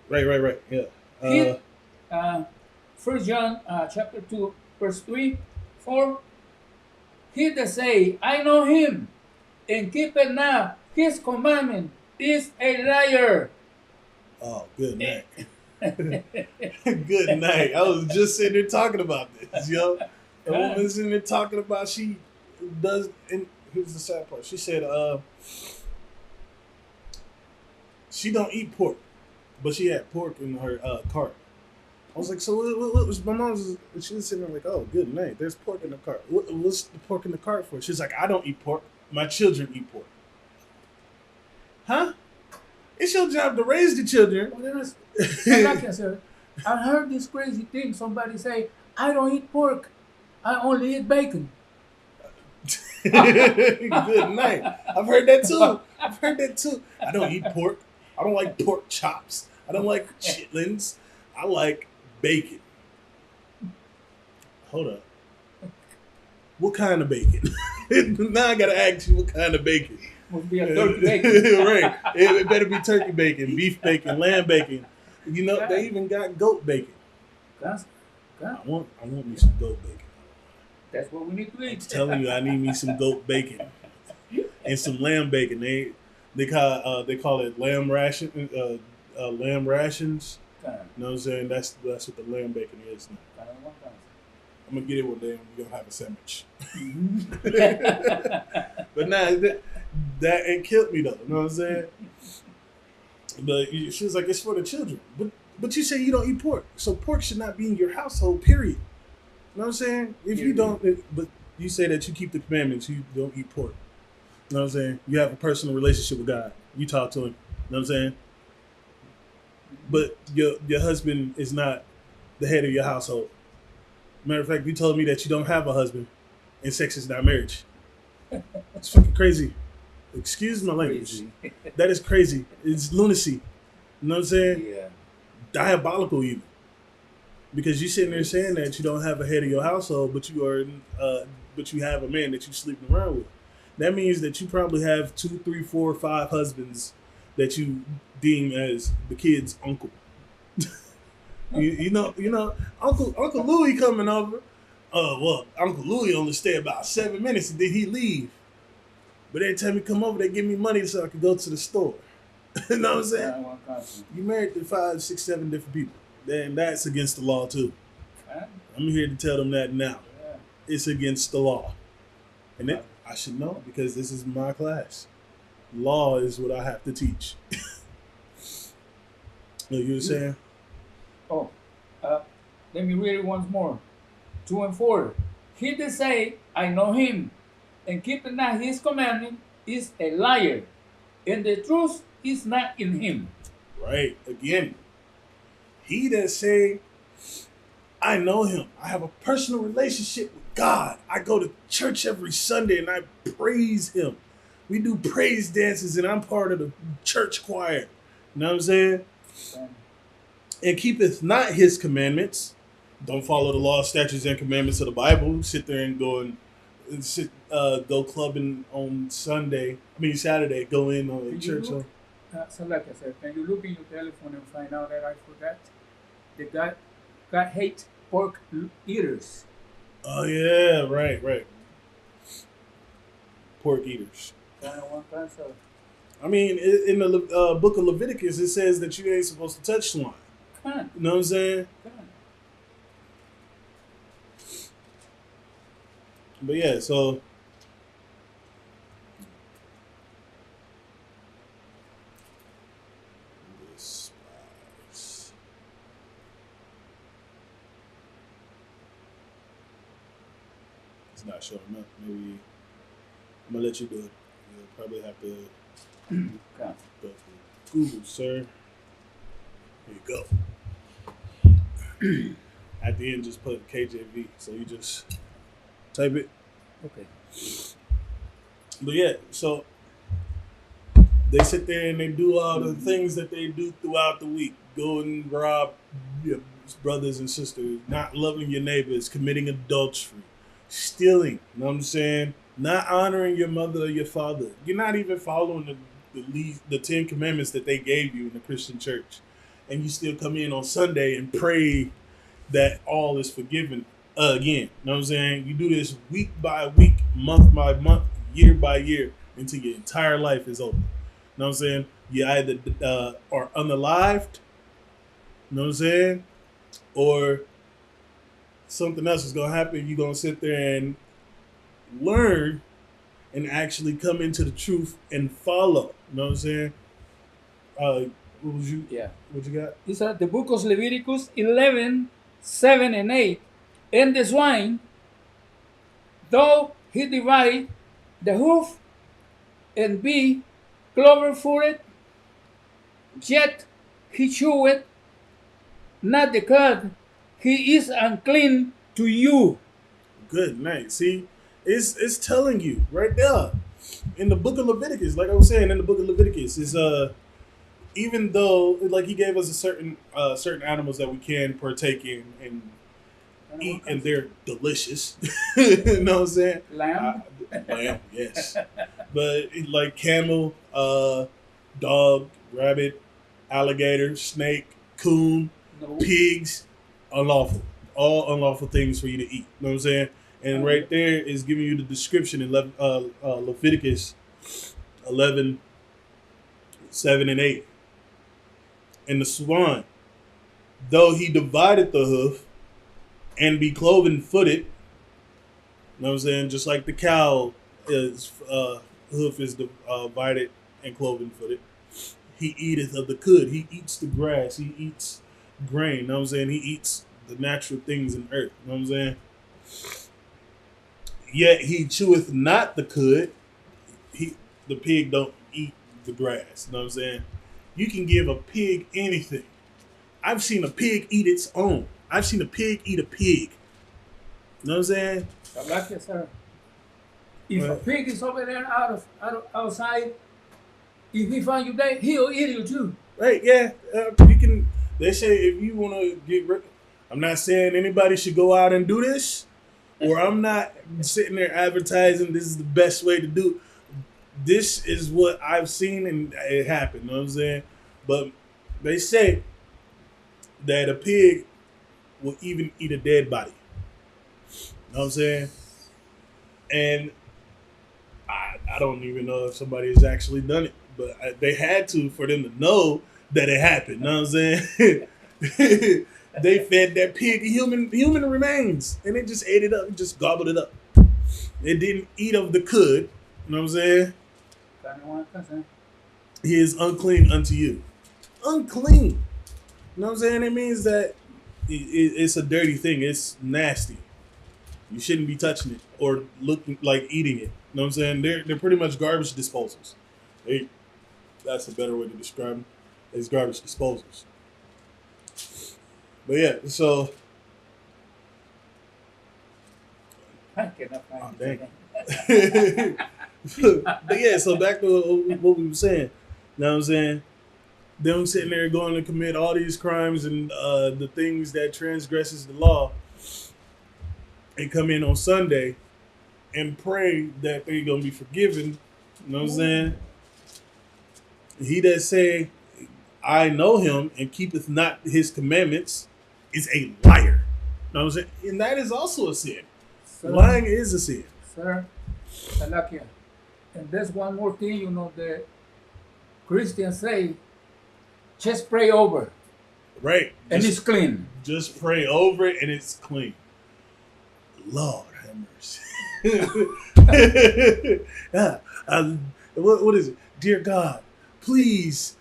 A: Right. Yeah.
B: 1 John chapter 2, verse 3, 4. He that say, I know him, and keepeth not his commandment, is a liar.
A: Oh, good night. Good night. I was just sitting there talking about this, yo. The woman sitting there talking about she does, and here's the sad part. She said, she don't eat pork, but she had pork in her cart. I was like, so what was my mom's? She was sitting there like, oh, good night. There's pork in the cart. What's the pork in the cart for? She's like, I don't eat pork. My children eat pork. Huh? It's your job to raise the children.
B: Well, I heard this crazy thing. Somebody say, I don't eat pork. I only eat bacon.
A: Good night. I've heard that too. I don't eat pork. I don't like pork chops. I don't like chitlins. I like bacon. Hold up. What kind of bacon? Now I gotta ask you what kind of bacon.
B: Must be a turkey bacon.
A: Right. It better be turkey bacon, beef bacon, lamb bacon. You know, they even got goat bacon. I want me some goat bacon.
B: That's what we need to eat.
A: I'm telling you, I need me some goat bacon and some lamb bacon. They call it lamb rations. You know what I'm saying? That's what the lamb bacon is now. I'm gonna get it one day and we're gonna have a sandwich. But nah, that it killed me though. You know what I'm saying? But she was like, it's for the children. But you say you don't eat pork, so pork should not be in your household. Period. You know what I'm saying? If you don't, but you say that you keep the commandments, you don't eat pork. You know what I'm saying? You have a personal relationship with God. You talk to Him. You know what I'm saying? But your husband is not the head of your household. Matter of fact, you told me that you don't have a husband, and sex is not marriage. It's fucking crazy. Excuse my language. That is crazy. It's lunacy. You know what I'm saying?
B: Yeah.
A: Diabolical even. Because you sitting there saying that you don't have a head of your household, but you have a man that you're sleeping around with. That means that you probably have 2, 3, 4, 5 husbands that you deem as the kid's uncle. you know, Uncle Louie coming over. Well, Uncle Louie only stay about 7 minutes and then he leave. But every time he come over, they give me money so I can go to the store. You know what I'm saying? You married to 5, 6, 7 different people. Then that's against the law too. I'm here to tell them that now. Yeah. It's against the law. And I should know because this is my class. Law is what I have to teach. What you were saying?
B: Oh, let me read it once more. 2 and 4. He that say, I know him, and keepeth not his commandment, is a liar, and the truth is not in him.
A: Right. Again. He that say, I know him. I have a personal relationship with God. I go to church every Sunday and I praise him. We do praise dances and I'm part of the church choir. You know what I'm saying? And keepeth not his commandments. Don't follow the law, statutes, and commandments of the Bible. Sit there and go clubbing on Saturday. Go in on the church.
B: So like I said, can you look in your telephone and find out that I forgot? That God hates pork eaters.
A: Oh yeah, right. Pork eaters. I mean, in the book of Leviticus, it says that you ain't supposed to touch swine. You know what I'm saying? But yeah, so it's not showing up. Maybe I'm gonna let you do it. You'll probably have to go through Google, sir. Here you go. At the end, just put KJV. So you just type it.
B: Okay.
A: But yeah, so they sit there and they do all the things that they do throughout the week. Go and rob your brothers and sisters, not loving your neighbors, committing adultery, stealing, you know what I'm saying? Not honoring your mother or your father. You're not even following the 10 commandments that they gave you in the Christian church. And you still come in on Sunday and pray that all is forgiven again. You know what I'm saying? You do this week by week, month by month, year by year, until your entire life is over. You know what I'm saying? You either are unalived, you know what I'm saying? Or something else is going to happen. You're going to sit there and learn and actually come into the truth and follow. You know what I'm saying? What was you?
B: Yeah.
A: What you got?
B: These are the book of Leviticus 11, 7 and 8. And the swine, though he divide the hoof and be clover-footed, yet he cheweth not the cud. He is unclean to you.
A: Good night. See, It's telling you right there in the book of Leviticus. Like I was saying, in the book of Leviticus is even though like he gave us a certain animals that we can partake in and eat, and they're delicious. You know what I'm saying?
B: Lamb.
A: Lamb, yes. But like camel, dog, rabbit, alligator, snake, coon,
B: No.
A: pigs, unlawful. All unlawful things for you to eat. You know what I'm saying? And right there is giving you the description in Leviticus 11, 7 and 8. And the swan, though he divided the hoof and be cloven footed, you know what I'm saying? Just like the cow is hoof is divided and cloven footed. He eateth of the cud. He eats the grass. He eats grain. You know what I'm saying? He eats the natural things in earth. You know what I'm saying? Yet he cheweth not the cud. The pig don't eat the grass. You know what I'm saying? You can give a pig anything. I've seen a pig eat its own. I've seen a pig eat a pig. You know what I'm saying?
B: I like it, sir. If a pig is over there outside, if he find you there, he'll eat you too.
A: Right? Yeah. You can. They say if you want to get rid. I'm not saying anybody should go out and do this, or I'm not sitting there advertising this is the best way to do. This is what I've seen and it happened. You know what I'm saying? But they say that a pig will even eat a dead body. You know what I'm saying? And I don't even know if somebody has actually done it, but they had to for them to know that it happened. You know what I'm saying? They fed that pig human remains, and they just ate it up, just gobbled it up. It didn't eat of the cud. You know what I'm saying? He is unclean unto you. Unclean. You know what I'm saying? It means that it's a dirty thing. It's nasty. You shouldn't be touching it or looking like eating it. You know what I'm saying? They're pretty much garbage disposals. That's a better way to describe them. It's garbage disposals. But yeah, so. Oh, dang. But yeah, so back to what we were saying. You know what I'm saying? Them sitting there going to commit all these crimes and the things that transgresses the law, and come in on Sunday and pray that they're gonna be forgiven. You know what I'm saying? He that say, I know him and keepeth not his commandments is a liar. You know what I'm saying? And that is also a sin. Sir, lying is a sin.
B: Sir, I like you. And there's one more thing, you know, the Christians say, just pray over.
A: Right.
B: And it's clean.
A: Just pray over it and it's clean. Lord have mercy. What is it? Dear God, please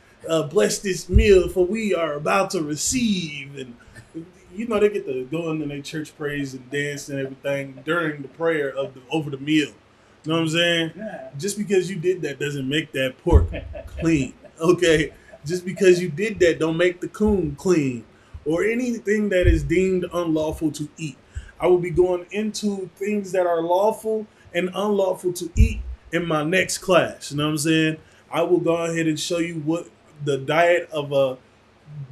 A: bless this meal for we are about to receive. And you know, they get to go into their church praise and dance and everything during the prayer over the meal. You know what I'm saying?
B: Yeah.
A: Just because you did that doesn't make that pork clean. Okay? Just because you did that don't make the coon clean or anything that is deemed unlawful to eat. I will be going into things that are lawful and unlawful to eat in my next class. You know what I'm saying? I will go ahead and show you what the diet of a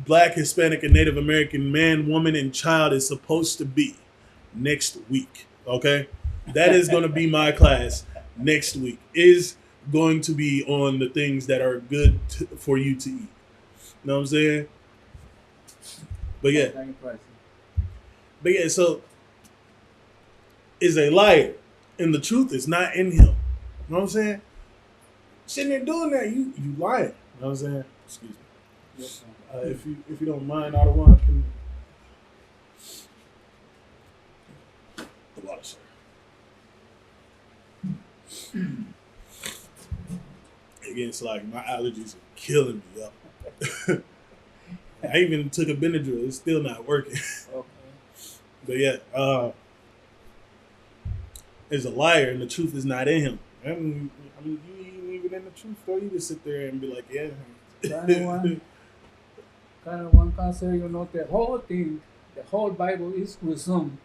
A: Black, Hispanic, and Native American man, woman, and child is supposed to be next week. Okay? That is going to be my class next week. Is going to be on the things that are good for you to eat. You know what I'm saying? But yeah, so is a liar, and the truth is not in him. You know what I'm saying? Sitting there doing that, you lying. You know what I'm saying? Excuse me.
B: Yes,
A: If you don't mind, I don't want to. The water, sir. Again, it's like my allergies are killing me, yo. I even took a Benadryl. It's still not working.
B: Okay.
A: But yeah, is a liar and the truth is not in him. I mean, you ain't even in the truth, though. You just sit there and be like, yeah.
B: Kind of one concept, you know, the whole thing, the whole Bible is resumed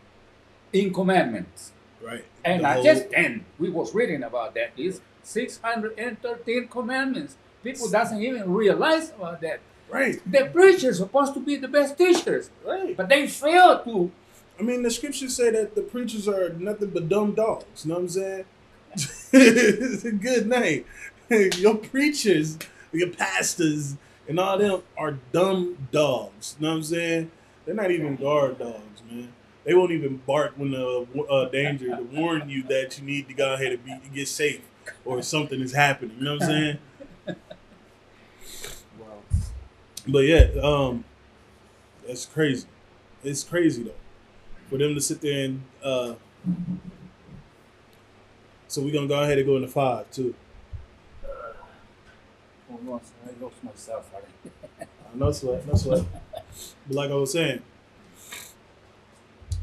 B: in commandments.
A: Right.
B: And
A: The
B: not
A: whole-
B: just 10. We was reading about that. It's 613 commandments. People doesn't even realize about that.
A: Right.
B: The preachers supposed to be the best teachers,
A: Right.
B: but they fail to.
A: I mean, the scriptures say that the preachers are nothing but dumb dogs. You know what I'm saying? It's a good name. Your preachers, your pastors, and all them are dumb dogs. You know what I'm saying? They're not even guard dogs, man. They won't even bark when the danger to warn you that you need to go ahead and get safe or something is happening. You know what I'm saying?
B: Well,
A: But yeah, that's crazy. It's crazy though for them to sit there and. So we're gonna go ahead and go into 5 too.
B: almost, I lost myself.
A: No sweat, no sweat. But like I was saying,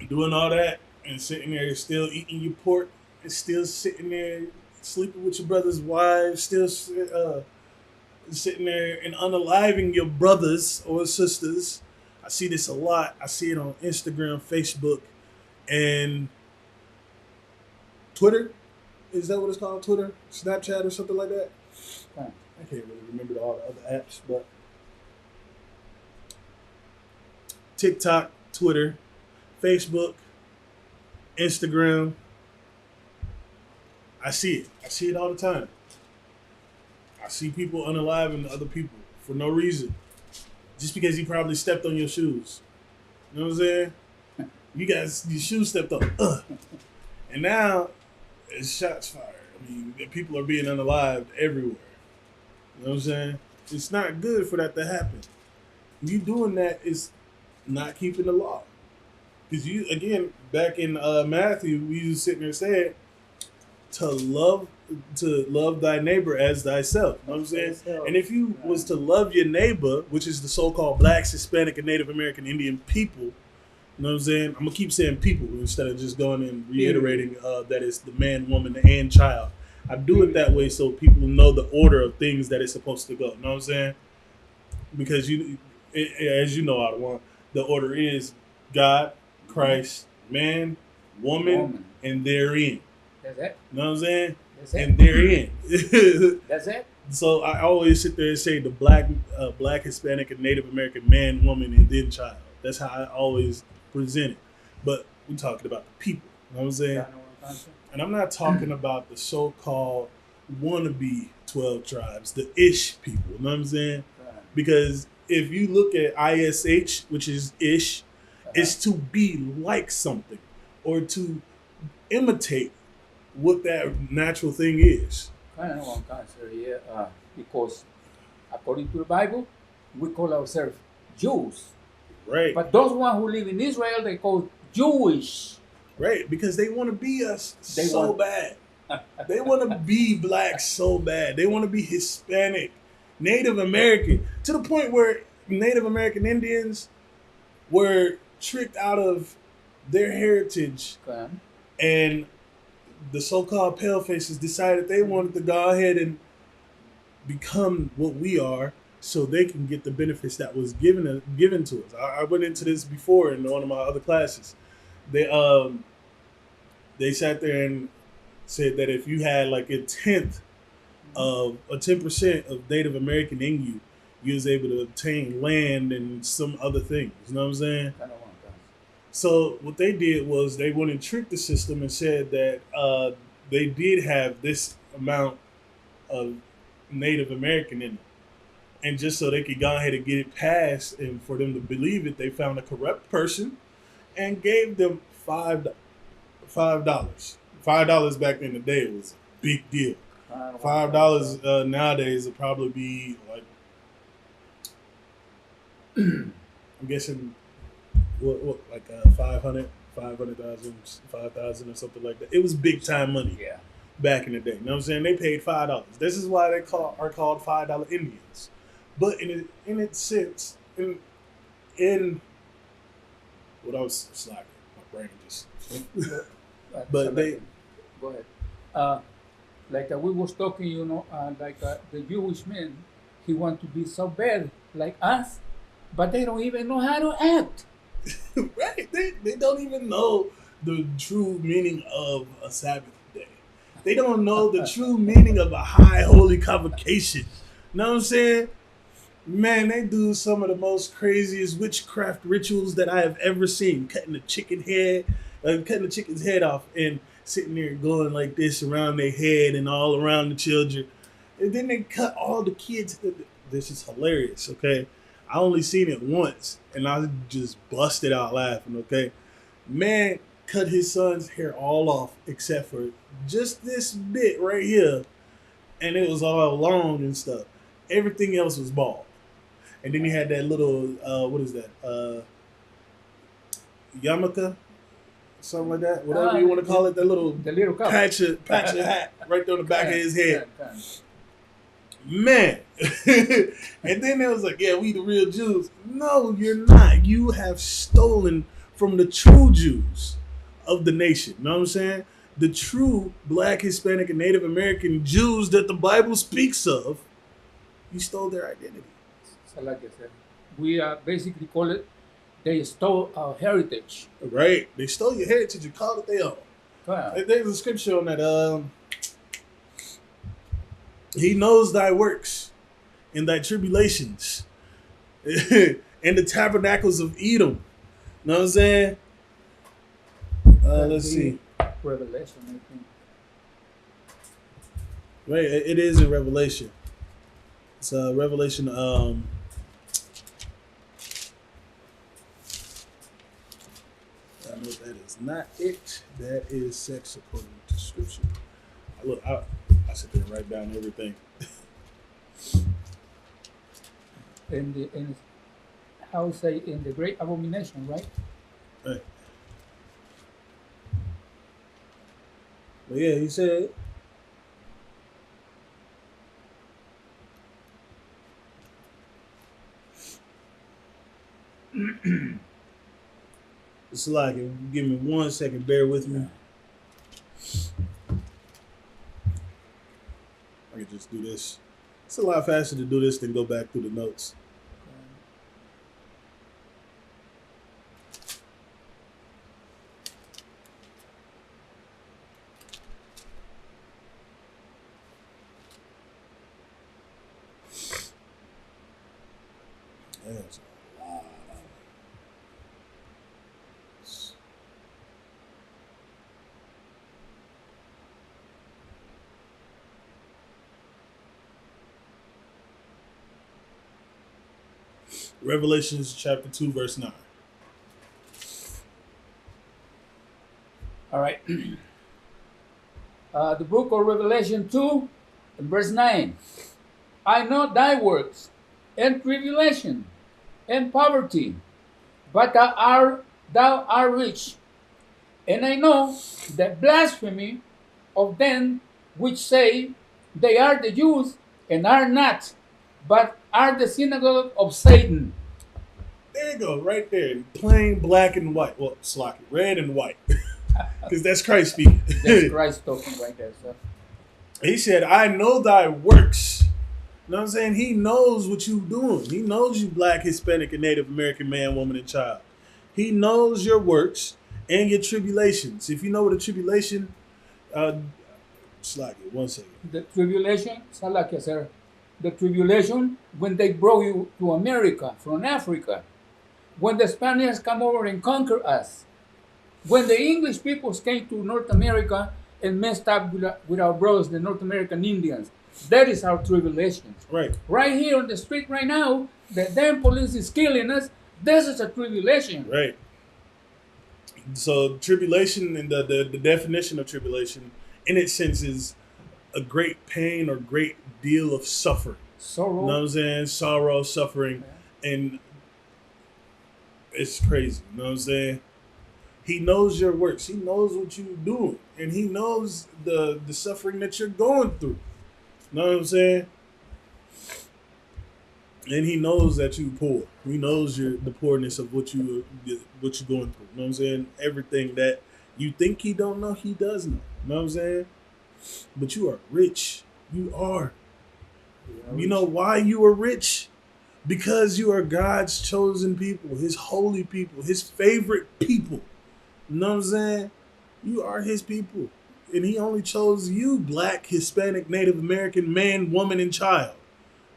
A: doing all that and sitting there still eating your pork and still sitting there sleeping with your brother's wives, still sitting there and unaliving your brothers or sisters. I see this a lot. I see it on Instagram, Facebook, and Twitter. Is that what it's called? Twitter? Snapchat or something like that? I can't really remember all the other apps, but TikTok, Twitter, Facebook, Instagram. I see it. I see it all the time. I see people unaliving other people for no reason. Just because he probably stepped on your shoes. You know what I'm saying? Your shoes stepped on. And now it's shots fired. I mean, people are being unalived everywhere. You know what I'm saying? It's not good for that to happen. You doing that is not keeping the law. Because you, again, back in Matthew, we was sitting there saying to love thy neighbor as thyself. You know what I'm saying? And if you was to love your neighbor, which is the so-called blacks, Hispanic, and Native American Indian people, you know what I'm saying? I'm going to keep saying people instead of just going and reiterating that it's the man, woman, and child. I do it that way so people know the order of things that it's supposed to go. You know what I'm saying? Because as you know, Ottawa, the order is God, Christ, man, woman, and therein.
B: That's it.
A: You know what I'm saying?
B: That's it.
A: And therein.
B: That's it.
A: So I always sit there and say the black, Hispanic, and Native American man, woman, and then child. That's how I always present it. But we're talking about the people. You know what I'm saying? And I'm not talking about the so-called wannabe 12 tribes, the Ish people. You know what I'm saying? Because if you look at ISH, which is Ish, it's to be like something or to imitate what that natural thing is.
B: I don't want cancer here because according to the Bible, we call ourselves Jews.
A: Right.
B: But those ones who live in Israel, they call Jewish.
A: Right, because they want to be us
B: They
A: so
B: want-
A: bad. They want to be black so bad. They want to be Hispanic, Native American, to the point where Native American Indians were tricked out of their heritage,
B: Okay.
A: and the so-called palefaces decided they wanted to go ahead and become what we are, so they can get the benefits that was given to us. I went into this before in one of my other classes. They sat there and said that if you had like a 10% of Native American in you, you was able to obtain land and some other things. You know what I'm saying?
B: I don't want cancer.
A: So what they did was they went and tricked the system and said that they did have this amount of Native American in it. And just so they could go ahead and get it passed and for them to believe it, they found a corrupt person and gave them $5. $5 back in the day was a big deal. $5 nowadays would probably be like, I'm guessing, what like 500, 500,000, 5,000 or something like that. It was big time money.
B: Yeah.
A: Back in the day. You know what I'm saying? They paid $5. This is why they are called $5 Indians. But in its sense, in what I was slacking, my brain just. But they.
B: Go ahead. Like we was talking, the Jewish man, he want to be so bad like us, but they don't even know how to act.
A: Right. They don't even know the true meaning of a Sabbath day. They don't know the true meaning of a high holy convocation. Know what I'm saying? Man, they do some of the most craziest witchcraft rituals that I have ever seen. Cutting cutting the chicken's head off and sitting there going like this around their head and all around the children. And then they cut all the kids. This is hilarious, okay? I only seen it once and I just busted out laughing, okay? Man cut his son's hair all off except for just this bit right here. And it was all long and stuff. Everything else was bald. And then he had that little, what is that? Yarmulke? Something like that? Whatever you want to call it. That little patch of hat right there on the back of his head. Man. And then it was like, yeah, we the real Jews. No, you're not. You have stolen from the true Jews of the nation. You know what I'm saying? The true Black, Hispanic, and Native American Jews that the Bible speaks of, you stole their identity.
B: So like I said, we basically call it, they stole our heritage.
A: Right. They stole your heritage and called it their own.
B: Wow.
A: There's a scripture on that. He knows thy works and thy tribulations and the tabernacles of Edom. Know what I'm saying? Let's see.
B: Revelation, I think.
A: Right. It is in Revelation. It's Revelation. I know that is not it. That is sex according to scripture. Look, I sit there and write down everything.
B: In how say in the great abomination, right?
A: Right. But yeah, he said. It's like, give me 1 second, bear with me. I can just do this. It's a lot faster to do this than go back through the notes. That's a lot of Revelations chapter 2, verse 9.
B: All right. The book of Revelation 2, verse 9. I know thy works, and tribulation, and poverty, but thou art rich. And I know the blasphemy of them which say they are the Jews, and are not, but are the synagogue of Satan.
A: There you go, right there. Plain black and white. Well, sloppy, red and white. Because that's Christ speaking.
B: That's Christ talking right there, sir.
A: He said, I know thy works. You know what I'm saying? He knows what you're doing. He knows you Black, Hispanic, and Native American man, woman, and child. He knows your works and your tribulations. If you know what a tribulation, sloppy, 1 second.
B: The tribulation, Salakia, sir. The tribulation when they brought you to America from Africa. When the Spaniards come over and conquer us. When the English peoples came to North America and messed up with our brothers, the North American Indians. That is our tribulation.
A: Right.
B: Right here on the street right now, the damn police is killing us. This is a tribulation.
A: Right. So tribulation and the definition of tribulation in its sense is a great pain or great deal of suffering.
B: Sorrow.
A: You know what I'm saying? Sorrow, suffering. Yeah. And it's crazy. You know what I'm saying? He knows your works. He knows what you're doing. And he knows the suffering that you're going through. You know what I'm saying? And he knows that you poor. He knows the poorness of what you're going through. You know what I'm saying? Everything that you think he don't know, he does know. You know what I'm saying? But you are rich. You are. You know why you are rich? Because you are God's chosen people, his holy people, his favorite people. You know what I'm saying? You are his people. And he only chose you, black, Hispanic, Native American, man, woman, and child.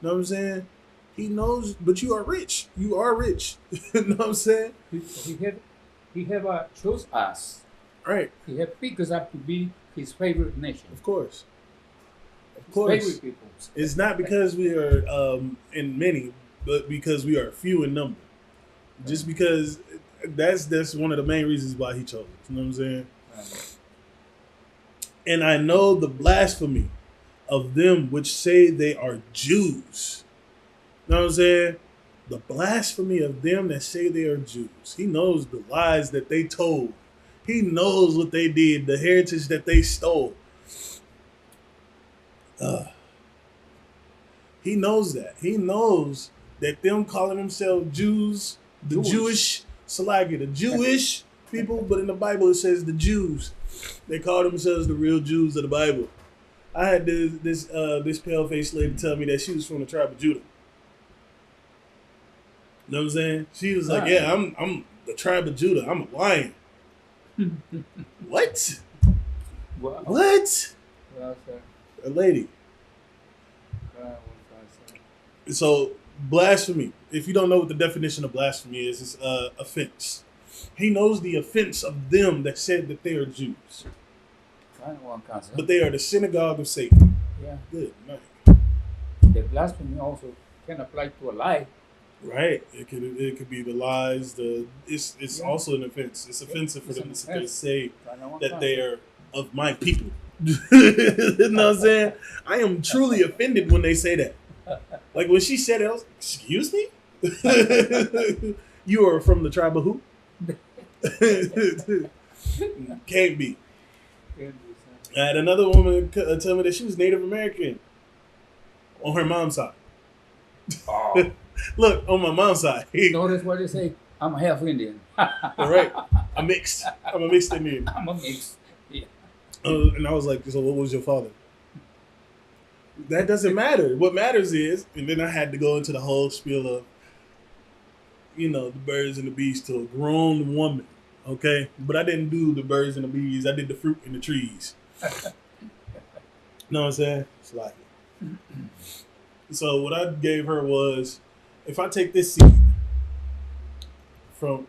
A: You know what I'm saying? He knows, but you are rich. You are rich. You know what I'm saying?
B: He have chose us.
A: Right.
B: He have picked us up to be his favorite nation.
A: Of course. Of
B: His
A: course.
B: favorite people.
A: It's not because we are in many, but because we are few in number. Just because that's one of the main reasons why he chose us. You know what I'm saying?
B: Right.
A: And I know the blasphemy of them which say they are Jews. You know what I'm saying? The blasphemy of them that say they are Jews. He knows the lies that they told. He knows what they did, the heritage that they stole. He knows that. He knows that them calling themselves Jews, the Jewish Salagi, the Jewish people, but in the Bible it says the Jews. They call themselves the real Jews of the Bible. I had this pale faced lady tell me that she was from the tribe of Judah. You know what I'm saying? She was like, "Yeah, I'm the tribe of Judah. I'm a lion." What?
B: Wow.
A: What?
B: Well, sir.
A: A lady. So blasphemy. If you don't know what the definition of blasphemy is, it's offense. He knows the offense of them that said that they are Jews, but they are the synagogue of Satan.
B: Yeah.
A: Good night.
B: The blasphemy also can apply to a lie.
A: Right. It could be the lies. It's also an offense. It's offensive for them to say that they are of my people. You know what I'm saying? I am truly offended when they say that. Like when she said it, I was like, "Excuse me? You are from the tribe of who?" Can't be. I had another woman tell me that she was Native American on her mom's side.
B: Oh.
A: Look, on my mom's side.
B: Notice what they say. I'm a half Indian.
A: All right. I'm mixed Indian.
B: I'm a mix. Yeah.
A: And I was like, "So what was your father?" That doesn't matter. What matters is, and then I had to go into the whole spiel of, the birds and the bees to a grown woman. Okay? But I didn't do the birds and the bees. I did the fruit and the trees. Know what I'm saying? It's like it. So what I gave her was, if I take this seed from,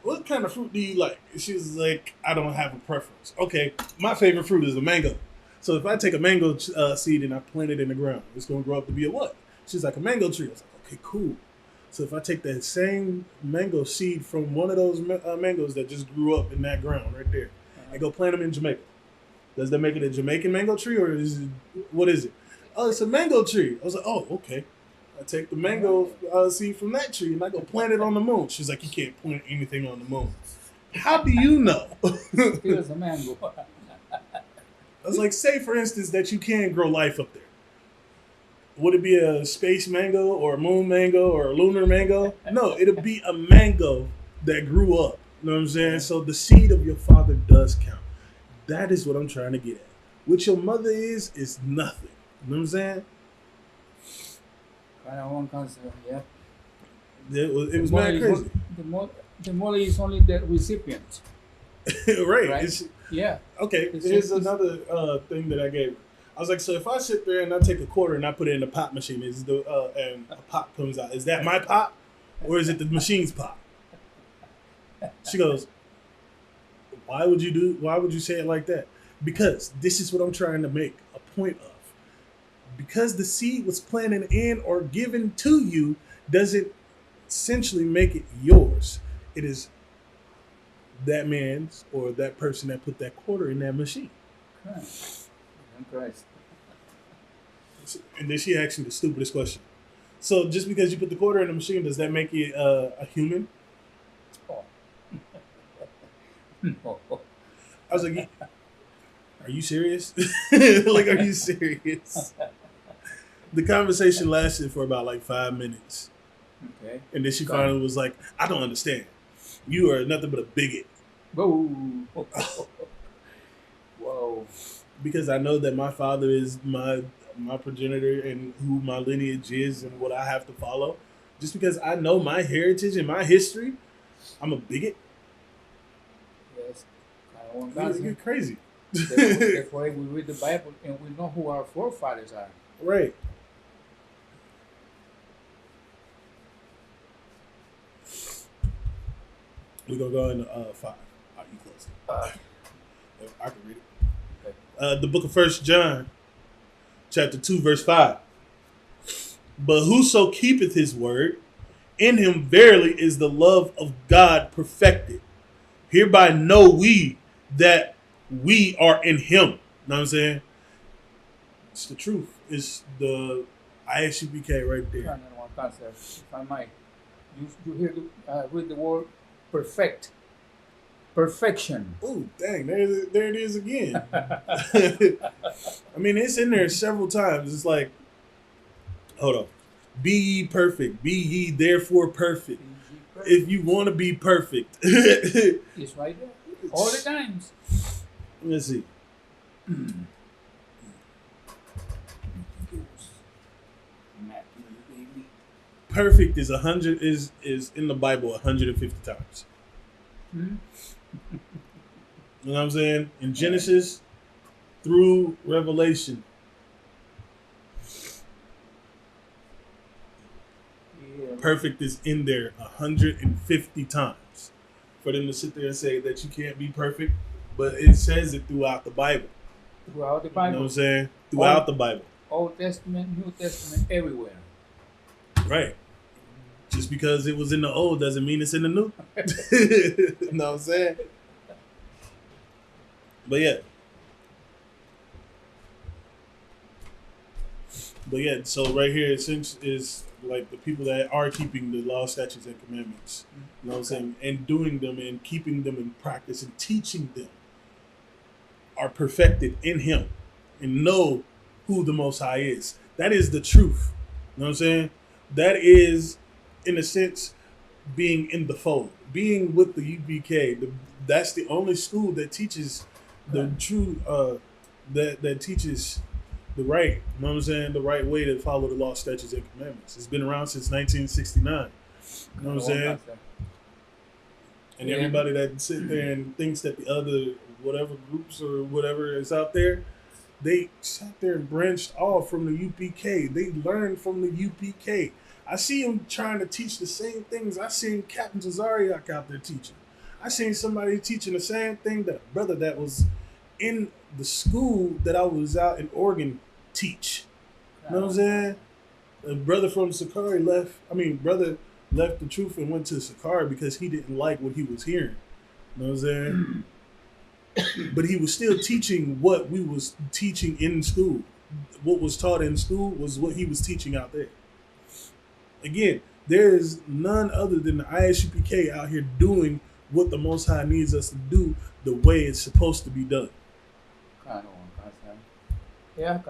A: what kind of fruit do you like? She was like, I don't have a preference. Okay, my favorite fruit is a mango. So if I take a mango seed and I plant it in the ground, it's going to grow up to be a what? She's like, a mango tree. I was like, okay, cool. So if I take that same mango seed from one of those mangoes that just grew up in that ground right there, and go plant them in Jamaica, does that make it a Jamaican mango tree, or what is it? Oh, it's a mango tree. I was like, oh, okay. I take the mango seed from that tree and I go plant it on the moon. She's like, you can't plant anything on the moon. How do you know?
B: Here's a mango.
A: I was like, say for instance that you can grow life up there. Would it be a space mango or a moon mango or a lunar mango? No, it'll be a mango that grew up. You know what I'm saying? So the seed of your father does count. That is what I'm trying to get at. What your mother is nothing. You know what I'm saying?
B: Kind of one concept, yeah.
A: It was mad crazy.
B: The mother is only the recipient.
A: Right.
B: Yeah.
A: Okay, here's another thing that I gave her. I was like, so if I sit there and I take a quarter and I put it in the pop machine, and a pop comes out, is that my pop or is it the machine's pop? She goes, why would you say it like that? Because this is what I'm trying to make a point of. Because the seed was planted in or given to you doesn't essentially make it yours. It is that man's or that person that put that quarter in that machine.
B: Christ.
A: And then she asked me the stupidest question. So just because you put the quarter in the machine, does that make you a human?
B: Oh. No.
A: I was like, are you serious? Like, are you serious? The conversation lasted for about like 5 minutes.
B: Okay.
A: And then she finally was like, I don't understand. You are nothing but a bigot.
B: Whoa. Whoa.
A: Because I know that my father is my progenitor and who my lineage is and what I have to follow. Just because I know my heritage and my history, I'm a bigot. You're crazy.
B: That's why we read the Bible and we know who our forefathers are.
A: Right. We're going to go into 5. You close it. I can read it. Okay. The book of 1 John, chapter 2, verse 5. But whoso keepeth his word, in him verily is the love of God perfected. Hereby know we that we are in him. You know what I'm saying? It's the truth. It's the ISUPK right there.
B: If I might, you hear read the word perfect. Perfection.
A: Oh, dang. There it is again. I mean, it's in there several times. It's like, hold on. Be ye perfect. Be ye therefore perfect. If you want to be perfect.
B: It's right there. All the times.
A: Let's see. Perfect is 100 is in the Bible 150 times.
B: Mm-hmm.
A: You know what I'm saying? In Genesis through Revelation. Yeah. Perfect is in there 150 times. For them to sit there and say that you can't be perfect, but it says it throughout the Bible.
B: Throughout the Bible.
A: You know what I'm saying? Throughout the Bible.
B: Old Testament, New Testament, everywhere.
A: Right. Just because it was in the old doesn't mean it's in the new. You know what I'm saying? But yeah, so right here is like the people that are keeping the law, statutes, and commandments. You know what I'm saying? And doing them and keeping them in practice and teaching them are perfected in him and know who the Most High is. That is the truth. You know what I'm saying? That is, in a sense, being in the fold. Being with the UPK. That's the only school that teaches the true, that teaches the right, you know what I'm saying, the right way to follow the law, statutes, and commandments. It's been around since 1969. You know what I'm saying? And everybody that sit there and thinks that the other whatever groups or whatever is out there, they sat there and branched off from the UPK. They learned from the UPK. I see them trying to teach the same things I seen Captain Zazariak out there teaching. I seen somebody teaching the same thing that a brother that was in the school that I was out in Oregon teach. You know what I'm saying? A brother from Sakari brother left the truth and went to Sakari because he didn't like what he was hearing. You know what I'm saying? But he was still teaching what we was teaching in school. What was taught in school was what he was teaching out there. Again, there is none other than the ISUPK out here doing what the Most High needs us to do the way it's supposed to be done.
B: Yeah,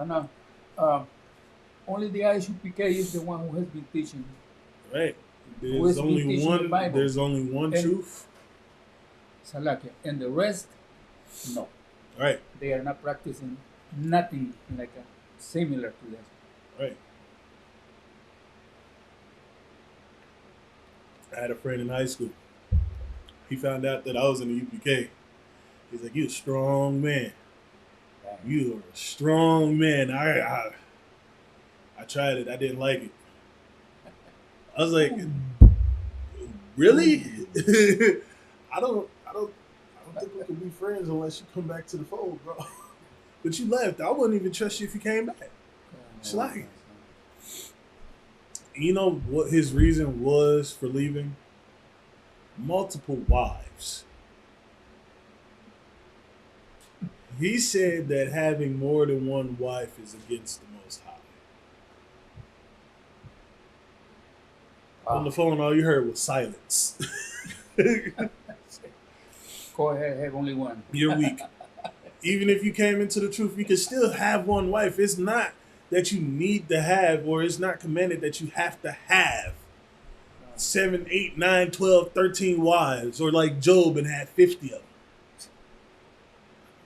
B: only the ISUPK is the one who has been teaching.
A: Right. There's only one. There's only one truth.
B: Salakia, and the rest, no.
A: Right.
B: They are not practicing nothing like similar to that.
A: Right. I had a friend in high school. He found out that I was in the UPK. He's like, "You're a strong man. You are a strong man." I tried it. I didn't like it. I was like, "Really?" I don't think we can be friends unless you come back to the fold, bro. But you left. I wouldn't even trust you if you came back. It's like, you know what his reason was for leaving? Multiple wives. He said that having more than one wife is against the Most High. On the phone, all you heard was silence.
B: Go ahead, have only one.
A: You're weak. Even if you came into the truth, you can still have one wife. It's not that you need to have, or it's not commanded that you have to have 7, 8, 9, 12, 13 wives, or like Job and had 50 of them.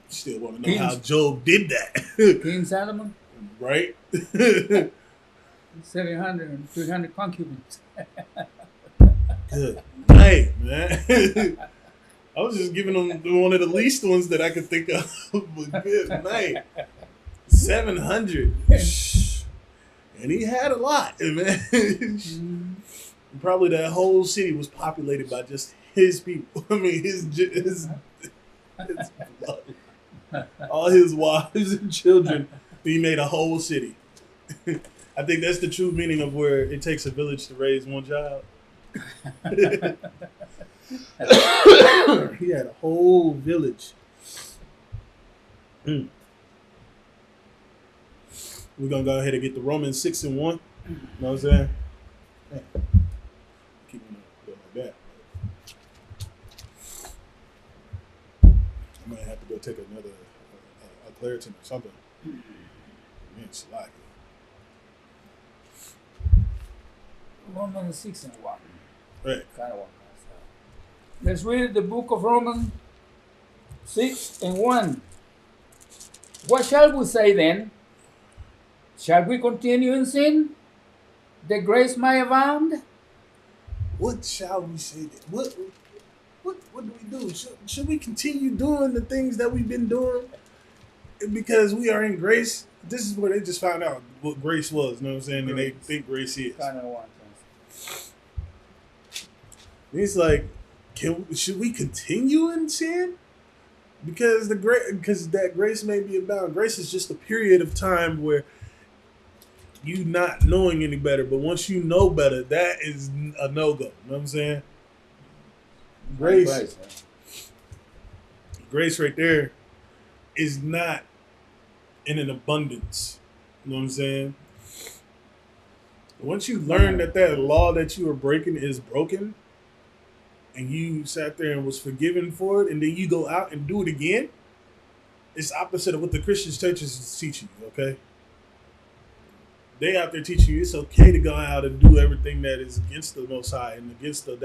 A: Still want to know how Job did that.
B: King Solomon?
A: Right?
B: 700 and 300 concubines.
A: Good night, man. I was just giving him one of the least ones that I could think of. But good night. 700. And he had a lot, man. Probably that whole city was populated by just his people. I mean, his all his wives and children. He made a whole city. I think that's the true meaning of where it takes a village to raise one child. He had a whole village. We're gonna go ahead and get the Romans 6:1. You know what I'm saying? Man, keep it going like that. I might have to go take another a Claritin or something. Man, it's like
B: Romans 6:1.
A: right.
B: Kind of one. Let's read the book of Romans 6:1. What shall we say then? Shall we continue in sin, that grace may abound?
A: What shall we say? What do we do? Should we continue doing the things that we've been doing because we are in grace? This is where they just found out what grace was. You know what I'm saying? Grace. And they think grace is.
B: Kind of one.
A: It's like, should we continue in sin? Because that grace may be abound. Grace is just a period of time where you not knowing any better, but once you know better, that is a no-go. You know what I'm saying? Grace right there is not in an abundance. You know what I'm saying? Once you learn that law that you are breaking is broken, and you sat there and was forgiven for it, and then you go out and do it again, it's opposite of what the Christian churches is teaching you, okay? They out there teaching you it's okay to go out and do everything that is against the Most High and against the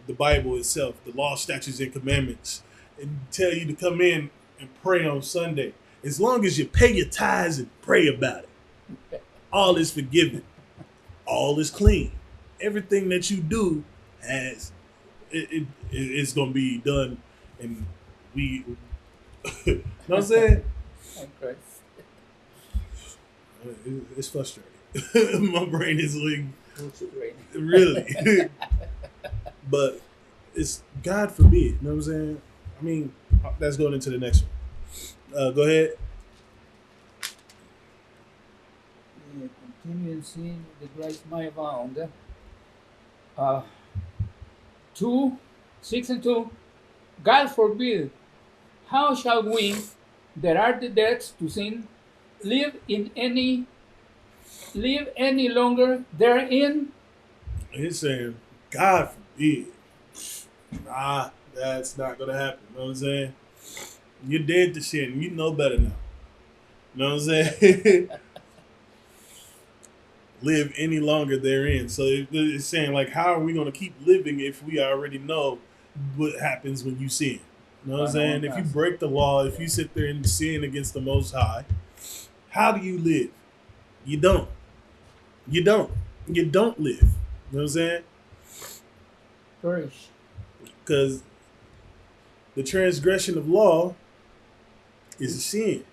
A: the Bible itself, the law, statutes, and commandments, and tell you to come in and pray on Sunday. As long as you pay your tithes and pray about it, all is forgiven. All is clean. Everything that you do it's going to be done, and we, you know what I'm saying?
B: Okay.
A: It's frustrating. My brain is like, really. But it's God forbid, you know what I'm saying? I mean, let's go into the next one. Go ahead.
B: Continue in sin, the grace may abound. 6:2. God forbid. How shall we that are the debts to sin live any longer therein?
A: He's saying, God forbid. Nah, that's not gonna happen. You know what I'm saying? You're dead to sin. You know better now. You know what I'm saying? Live any longer therein. So it's saying, like, how are we going to keep living if we already know what happens when you sin? You know what I'm saying? If you break the law, if you sit there and sin against the Most High, how do you live? You don't. You don't live. You know what I'm saying?
B: Perish.
A: Because the transgression of law is a sin.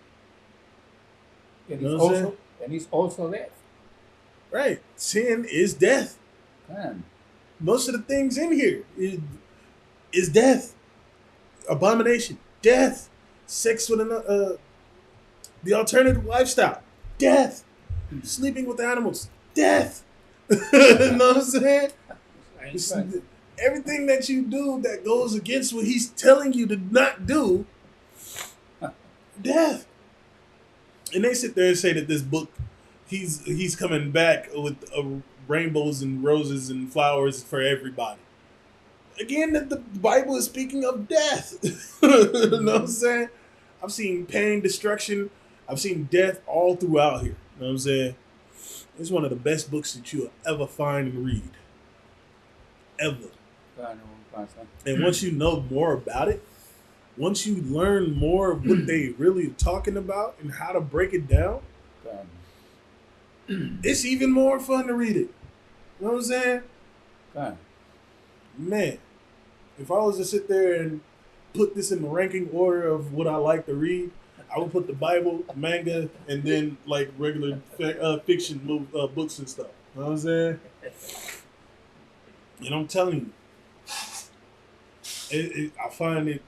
B: And
A: you know
B: it's also death.
A: Right. Sin is death.
B: Man.
A: Most of the things in here is death. Abomination. Death. Sex with the alternative lifestyle. Death. Sleeping with animals. Death. You know what I'm saying? Everything that you do that goes against what he's telling you to not do, death. And they sit there and say that this book, he's coming back with rainbows and roses and flowers for everybody. Again, the Bible is speaking of death. You know what I'm saying? I've seen pain, destruction. I've seen death all throughout here. You know what I'm saying? It's one of the best books that you'll ever find and read. Ever. And once you know more about it, once you learn more of what they really are talking about and how to break it down, it's even more fun to read it. You know what I'm saying? Man. if I was to sit there and put this in the ranking order of what I like to read, I would put the Bible, manga, and then like regular fiction books and stuff. You know what I'm saying? And I'm telling you, I find it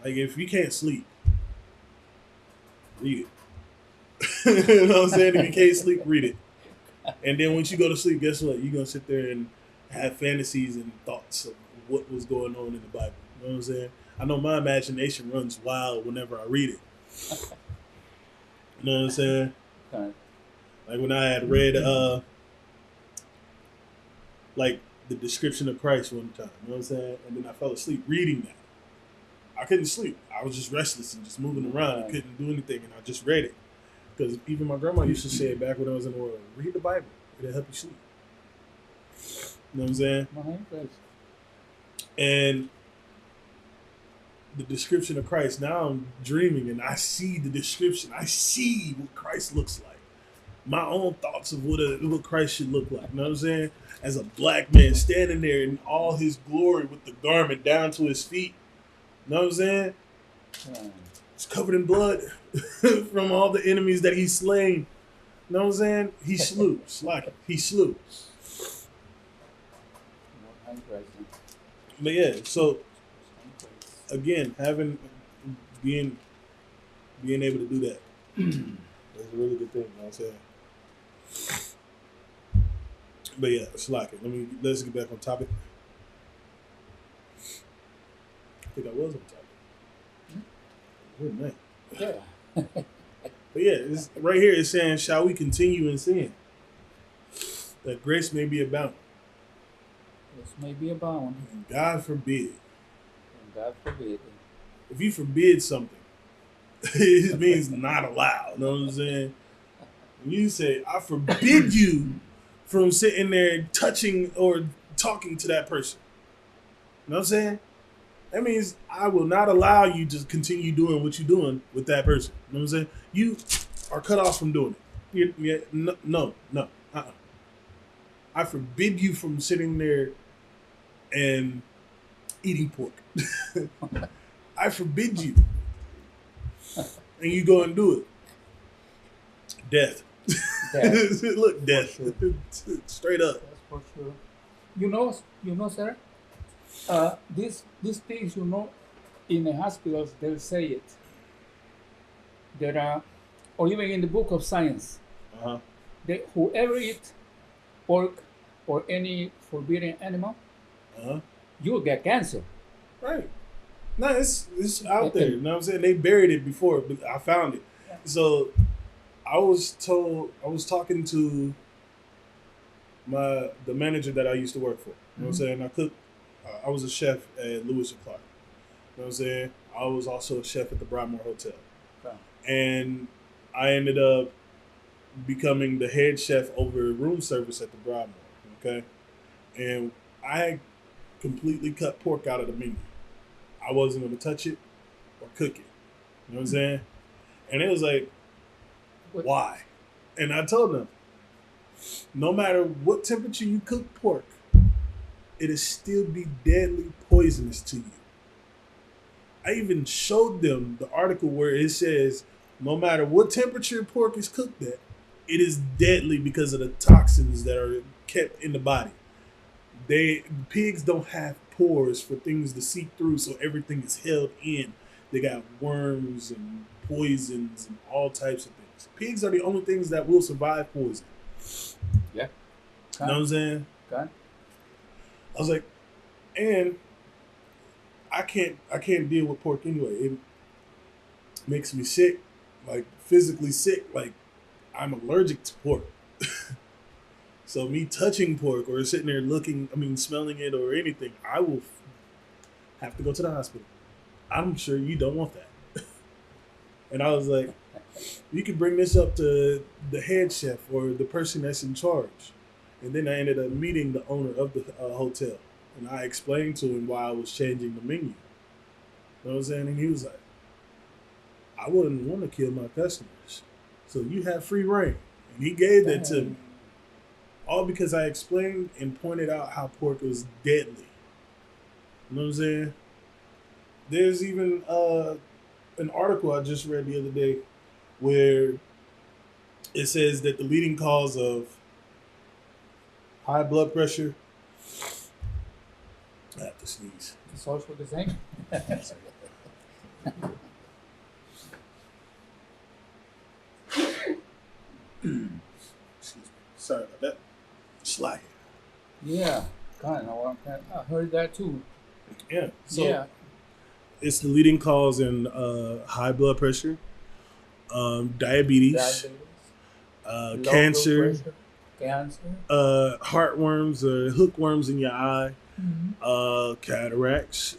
A: like if you can't sleep, read it. You know what I'm saying? If you can't sleep, read it. And then once you go to sleep, guess what? You're gonna sit there and have fantasies and thoughts of what was going on in the Bible. You know what I'm saying? I know my imagination runs wild whenever I read it. You know what I'm saying?
B: Okay.
A: Like when I had read like the description of Christ one time, you know what I'm saying? And then I fell asleep reading that. I couldn't sleep. I was just restless and just moving around. I couldn't do anything, and I just read it. Because even my grandma used to say it back when I was in the world, read the Bible. It'll help you sleep. You know what I'm saying? And the description of Christ, now I'm dreaming and I see the description. I see what Christ looks like. My own thoughts of what Christ should look like. You know what I'm saying? As a black man standing there in all his glory with the garment down to his feet. You know what I'm saying? It's covered in blood from all the enemies that he's slain. You know what I'm saying? He slew. He slew. But yeah, so again, being able to do that is a really good thing, you know what I'm saying? But yeah, let's get back on topic. I think I was on topic. Good man.
B: Yeah.
A: But yeah, right here it's saying, shall we continue in sin? That grace may be abound.
B: Grace may be abound.
A: God forbid.
B: God forbid.
A: If you forbid something, it means not allowed. You know what I'm saying? When you say, I forbid you from sitting there touching or talking to that person. You know what I'm saying? That means I will not allow you to continue doing what you're doing with that person. You know what I'm saying? You are cut off from doing it. No. I forbid you from sitting there and eating pork. I forbid you. And you go and do it. Death. Look, death. Sure. Straight up.
B: That's for sure. You know, sir, these things, in the hospitals, they'll say it. There are, or even in the book of science, whoever eats pork or any forbidden animal, you'll get cancer.
A: Right. No, it's out there. You know what I'm saying? They buried it before, but I found it. Yeah. So I was talking to the manager that I used to work for. You know what I'm saying? I cooked. I was a chef at Lewis and Clark. You know what I'm saying? I was also a chef at the Broadmoor Hotel. Okay. And I ended up becoming the head chef over room service at the Broadmoor. Okay? And I completely cut pork out of the menu. I wasn't going to touch it or cook it. You know what I'm saying? And it was like, why? And I told them, no matter what temperature you cook pork, it'll still be deadly poisonous to you. I even showed them the article where it says, no matter what temperature pork is cooked at, it is deadly because of the toxins that are kept in the body. Pigs don't have pores for things to seep through, so everything is held in. They got worms and poisons and all types of things. Pigs are the only things that will survive poison.
B: Yeah.
A: You know what I'm saying?
B: Okay.
A: I was like, and I can't deal with pork anyway. It makes me sick, like physically sick. Like I'm allergic to pork. So me touching pork or sitting there smelling it or anything, I will have to go to the hospital. I'm sure you don't want that. And I was like, you can bring this up to the head chef or the person that's in charge. And then I ended up meeting the owner of the hotel. And I explained to him why I was changing the menu. You know what I'm saying? And he was like, I wouldn't want to kill my customers. So you have free reign. And he gave that to me. All because I explained and pointed out how pork was deadly. You know what I'm saying? There's even an article I just read the other day where it says that the leading cause of high blood pressure. I have to sneeze.
B: It's also the same.
A: Excuse me. Sorry about that. Slide.
B: Yeah, kind of. I heard that too.
A: Yeah. So
B: Yeah.
A: it's the leading cause in high blood pressure, diabetes,
B: Diabetes, low blood
A: cancer,
B: pressure, cancer.
A: heartworms, hookworms in your eye, cataracts.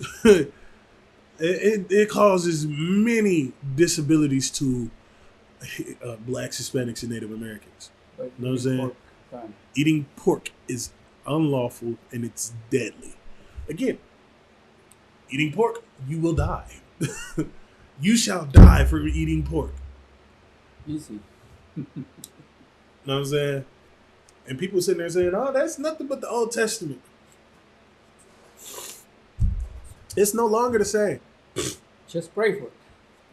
A: It causes many disabilities to blacks, Hispanics, and Native Americans.
B: But
A: You know what I'm saying?
B: pork, kind
A: Eating pork is unlawful and it's deadly. Again, eating pork, you will die. You shall die for eating pork.
B: of easy.
A: You know what I'm saying? And people sitting there saying, oh, that's nothing but the Old Testament. It's no longer the same.
B: Just pray for it.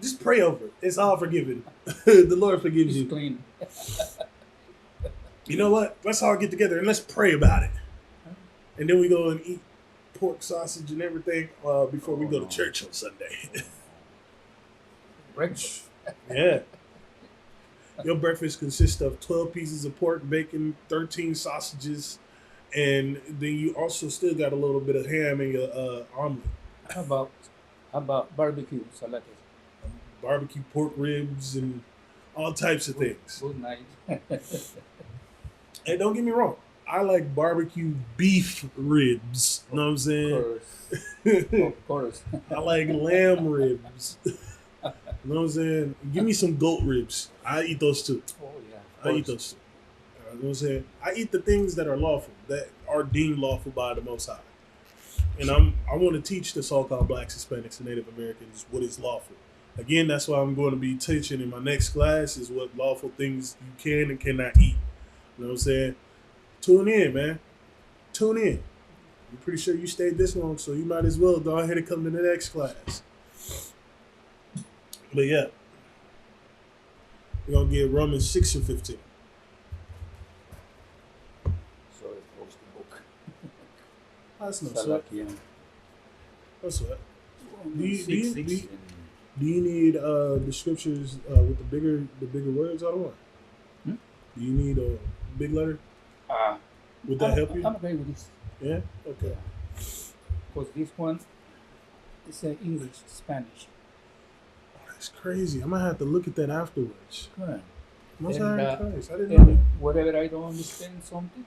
A: Just pray over it. It's all forgiven. The Lord forgives
B: It's
A: you.
B: clean.
A: You know what? Let's all get together and let's pray about it. And then we go and eat pork sausage and everything before we go to church on Sunday.
B: Breakfast.
A: Yeah. Your breakfast consists of 12 pieces of pork, bacon, 13 sausages, and then you also still got a little bit of ham in your omelet.
B: How about barbecue salad?
A: Barbecue pork ribs and all types of things.
B: Good night.
A: Hey, don't get me wrong. I like barbecue beef ribs. You know what I'm saying?
B: Of course.
A: I like lamb ribs. You know what I'm saying? Give me some goat ribs. I eat those too.
B: Oh yeah.
A: I eat those too. You know what I'm saying? I eat the things that are lawful, that are deemed lawful by the Most High. And I want to teach the so-called blacks, Hispanics, and Native Americans what is lawful. Again, that's why I'm going to be teaching in my next class is what lawful things you can and cannot eat. You know what I'm saying? Tune in, man. Tune in. I'm pretty sure you stayed this long, so you might as well go ahead and come to the next class. But yeah, we're going to get Romans 6 and 15.
B: So it goes the book.
A: That's no sweat.
B: Salakian.
A: No sweat.
B: Six,
A: Do you need the scriptures with the bigger words on one?
B: Hmm?
A: Do you need a big letter? Would that help you?
B: I'm okay with this.
A: Yeah? Okay.
B: Because this one is English, Spanish.
A: Oh, that's crazy. I'm going to have to look at that afterwards.
B: Good.
A: Most
B: And,
A: High in Christ. I didn't know
B: And wherever I don't understand something,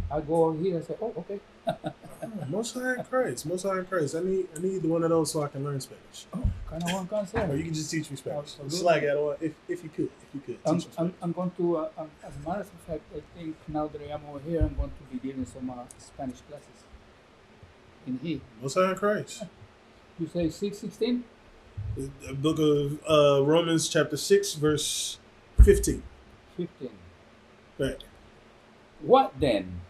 B: I go over here and say, oh, okay.
A: that. Oh, Most High in Christ. Most High in Christ. I need one of those so I can learn Spanish.
B: Oh, kind of one concept.
A: Or you can just teach me Spanish.
B: Absolutely.
A: Slag at all if you could. Teach me Spanish.
B: I'm going to, as a matter of fact, I think now that I am over here, I'm going to be giving some Spanish classes in here.
A: Most High in Christ.
B: You say 6:16?
A: The book of Romans chapter 6 verse 15.
B: 15.
A: Right.
B: What then?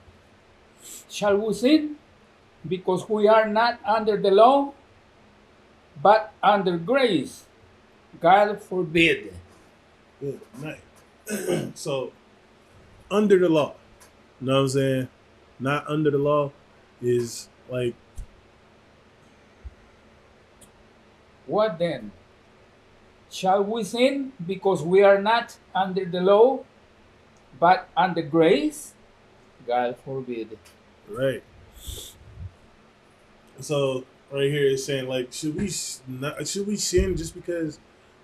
B: Shall we sin? Because we are not under the law, but under grace. God forbid.
A: Good night. So, under the law. You know what I'm saying? Not under the law is like,
B: What then? Shall we sin because we are not under the law, but under grace? God forbid.
A: right. So, right here it's saying, like, should we sin just because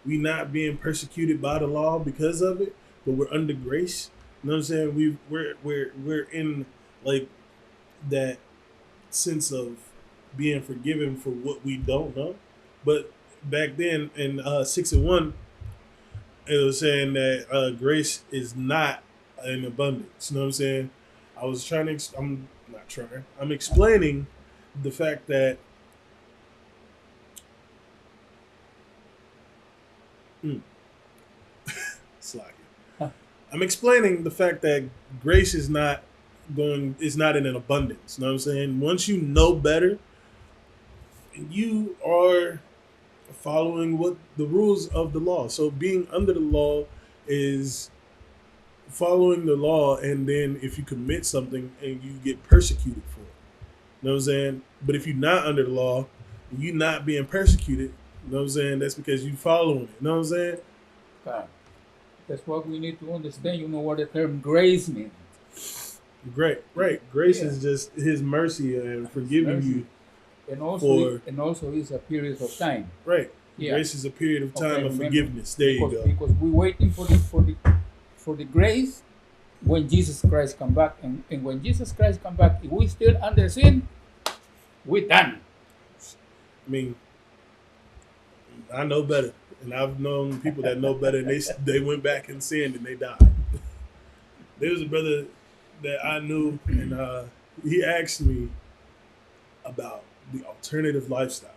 A: we not being persecuted by the law because of it, but we're under grace? You know what I'm saying? We're in, like, that sense of being forgiven for what we don't know. But back then in 6 and 1, it was saying that grace is not in abundance. You know what I'm saying? I'm explaining the fact that slacking. I'm explaining the fact that grace is not in an abundance. You know what I'm saying? Once you know better, you are following what the rules of the law. So being under the law is following the law, and then if you commit something and you get persecuted for it. You know what I'm saying? But if you're not under the law, you not being persecuted, you know what I'm saying? That's because you following it. You know what I'm saying?
B: God. That's what we need to understand. You know what the term grace means.
A: Great, right. Grace
B: Yeah.
A: is just His mercy and forgiving
B: mercy.
A: you.
B: And also it's a period of time.
A: Right.
B: Yeah.
A: Grace is a period of time
B: Okay,
A: of
B: remember,
A: forgiveness. There you go.
B: Because we're waiting for the grace when Jesus Christ come back, and when Jesus Christ come back, if we still under sin, we're done.
A: I mean, I know better, and I've known people that know better, and they went back and sinned and they died. There was a brother that I knew, and he asked me about the alternative lifestyle.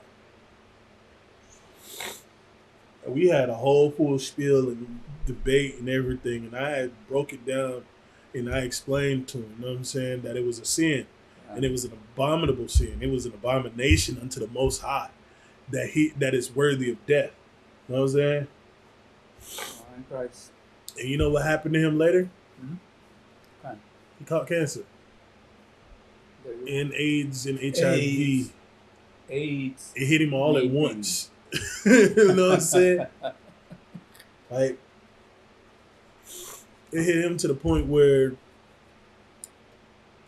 A: And we had a whole full spiel and debate and everything, and I had broke it down and I explained to him, you know what I'm saying, that it was a sin, and it was an abominable sin. It was an abomination unto the Most High, that is worthy of death. You know what I'm saying?
B: Christ.
A: And you know what happened to him later?
B: Okay.
A: He caught cancer and AIDS and HIV.
B: AIDS.
A: It hit him all at once. You know what I'm saying? Like, it hit him to the point where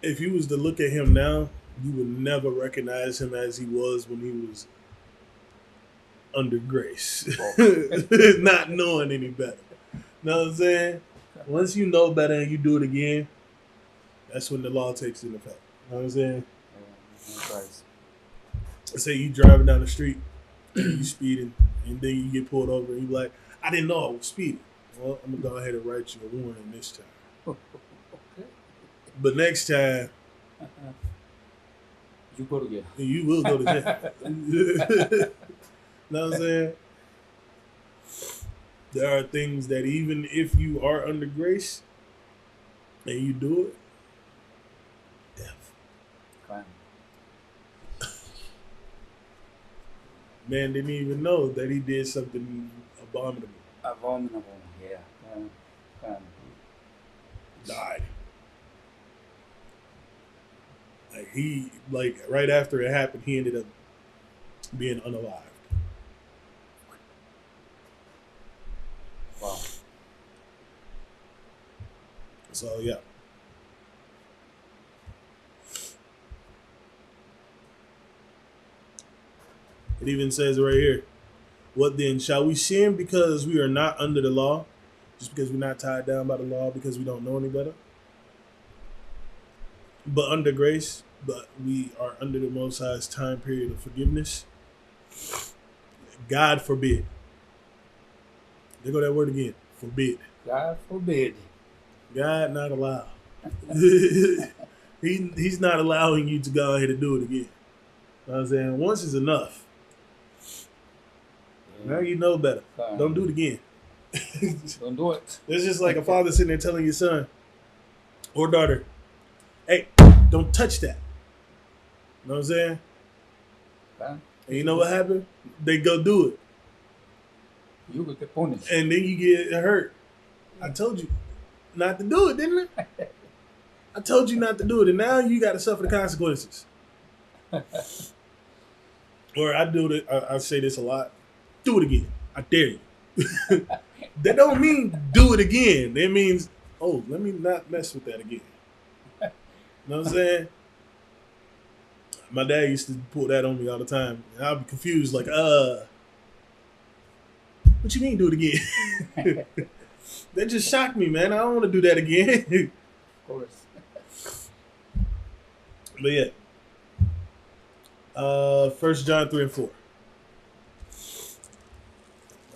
A: if you was to look at him now, you would never recognize him as he was when he was under grace. Not knowing any better. You know what I'm saying? Once you know better and you do it again, that's when the law takes into effect. You know what I'm saying? Let's say you driving down the street, you speeding, and then you get pulled over, and you be like, I didn't know I was speeding. Well, I'm going to go ahead and write you a warning this time.
B: Okay.
A: But next time,
B: you go to jail.
A: You will go to jail. You know what I'm saying? There are things that even if you are under grace and you do it, death.
B: Fine.
A: Man didn't even know that he did something abominable.
B: Abominable, yeah.
A: Died. Like right after it happened, he ended up being unalived.
B: Wow.
A: So yeah. It even says right here, what then? Shall we sin because we are not under the law? Just because we're not tied down by the law because we don't know any better? But under grace, but we are under the Most High's time period of forgiveness. God forbid. There go that word again. Forbid.
B: God forbid.
A: God not allow. He's not allowing you to go ahead and do it again. You know what I'm saying? Once is enough. Now you know better. Don't do it again.
B: Don't do it.
A: It's just like a father sitting there telling your son or daughter, hey, don't touch that. You know what I'm saying? And you know what happened? They go do it.
B: You will get punished.
A: And then you get hurt. I told you not to do it, didn't I? I told you not to do it, and now you got to suffer the consequences. Or I say this a lot. Do it again. I dare you. That don't mean do it again. It means, oh, let me not mess with that again. You know what I'm saying? My dad used to pull that on me all the time. And I'd be confused, like, what you mean do it again? That just shocked me, man. I don't want to do that again.
B: Of course.
A: But yeah. 1 John 3 and 4.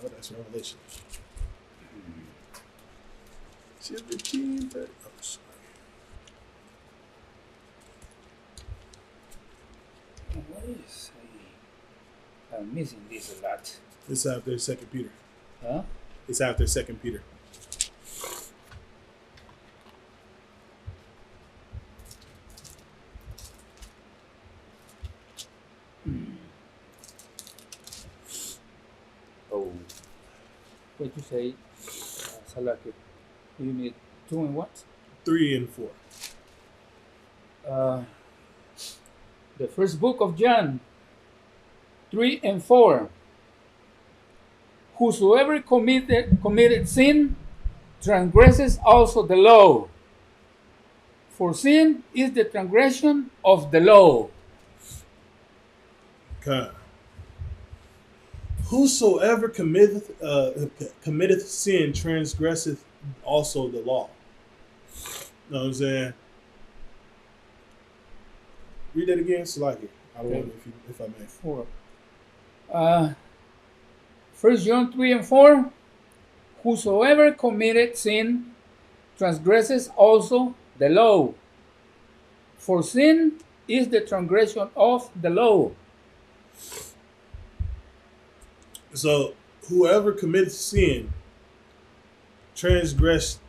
A: Oh, that's Revelation. 17, 30. Oh, sorry.
B: What is I'm missing this a lot.
A: It's after 2 Peter.
B: Huh?
A: It's after 2 Peter.
B: What you say, Salaki? You need 2 and what?
A: 3 and 4.
B: Uh, the first book of John, 3 and 4. Whosoever committed sin transgresses also the law. For sin is the transgression of the law.
A: Okay. Whosoever committeth sin transgresseth also the law. You know what I'm saying? Read that again, Salaki. I don't know if I may.
B: 4. 1 John 3 and 4. Whosoever committed sin transgresses also the law. For sin is the transgression of the law.
A: So whoever commits sin transgresseth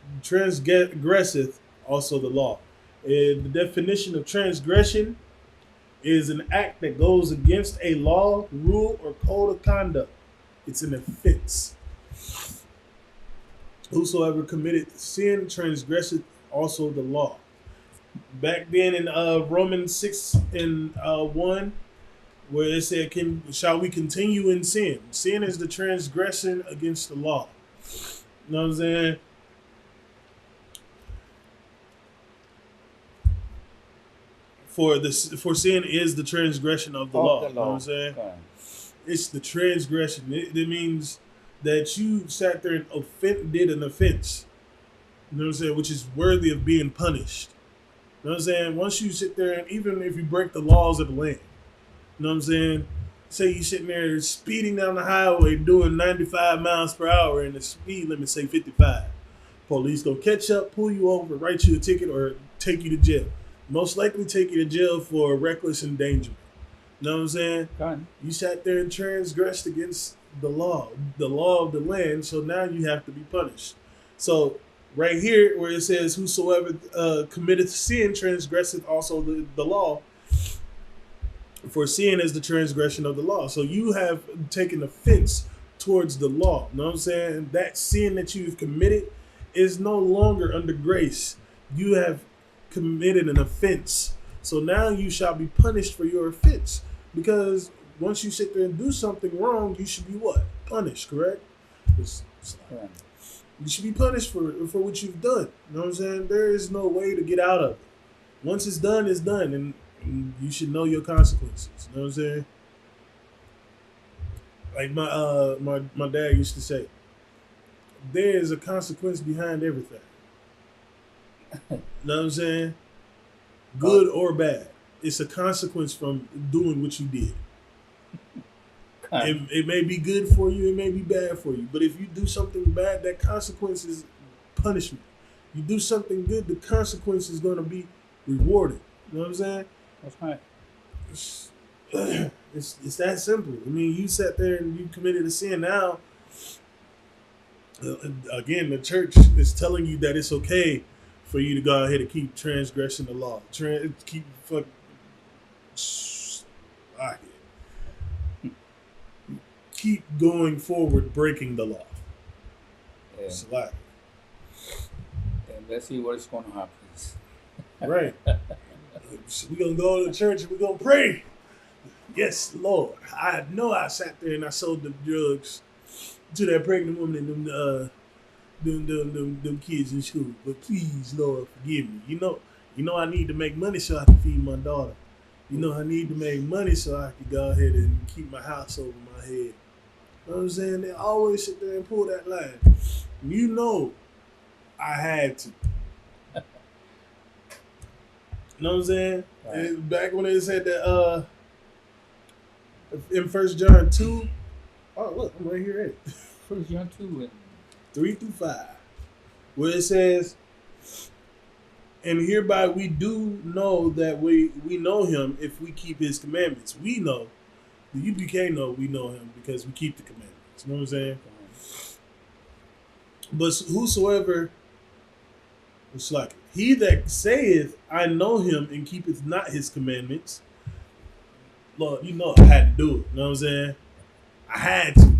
A: also the law. And the definition of transgression is an act that goes against a law, rule, or code of conduct. It's an offense. Whosoever committed sin transgresseth also the law. Back then in Romans 6 and 1, where it said, shall we continue in sin? Sin is the transgression against the law. You know what I'm saying? For sin is the transgression of the law. You know what I'm saying? Okay. It's the transgression. It means that you sat there and did an offense. You know what I'm saying? Which is worthy of being punished. You know what I'm saying? Once you sit there, and even if you break the laws of the land, you know what I'm saying? Say you sitting there speeding down the highway doing 95 miles per hour and the speed limit say 55. Police go catch up, pull you over, write you a ticket, or take you to jail. Most likely take you to jail for reckless endangerment. You know what I'm saying? You sat there and transgressed against the law of the land, so now you have to be punished. So right here where it says, whosoever committeth sin transgresseth also the law. For sin is the transgression of the law. So you have taken offense towards the law. You know what I'm saying? That sin that you've committed is no longer under grace. You have committed an offense. So now you shall be punished for your offense. Because once you sit there and do something wrong, you should be what? Punished, correct? You should be punished for what you've done. You know what I'm saying? There is no way to get out of it. Once it's done, it's done. And you should know your consequences. You know what I'm saying? Like my dad used to say, there is a consequence behind everything. You know what I'm saying? Good or bad. It's a consequence from doing what you did. It may be good for you, it may be bad for you. But if you do something bad, that consequence is punishment. You do something good, the consequence is going to be rewarded. You know what I'm saying?
B: That's right.
A: It's that simple. I mean, you sat there and you committed a sin. Now, again, the church is telling you that it's okay for you to go ahead and keep transgressing the law. Keep going forward, breaking the law.
B: Yeah.
A: It's a lot.
B: And let's see what's going to happen.
A: Right. We're going to go to the church and we're going to pray. Yes, Lord. I know I sat there and I sold the drugs to that pregnant woman and them kids in school. But please, Lord, forgive me. You know I need to make money so I can feed my daughter. You know I need to make money so I can go ahead and keep my house over my head. You know what I'm saying? They always sit there and pull that line. You know I had to. You know what I'm saying? Right. Back when they said that in 1 John 2, oh look, I'm right here at it.
B: 1 John 2
A: 3 through 5, where it says, and hereby we do know that we know him if we keep his commandments. We know. You can't know we know him because we keep the commandments. You know what I'm saying? But whosoever, it's like, he that saith, I know him and keepeth not his commandments, Lord, you know I had to do it. You know what I'm saying? I had to.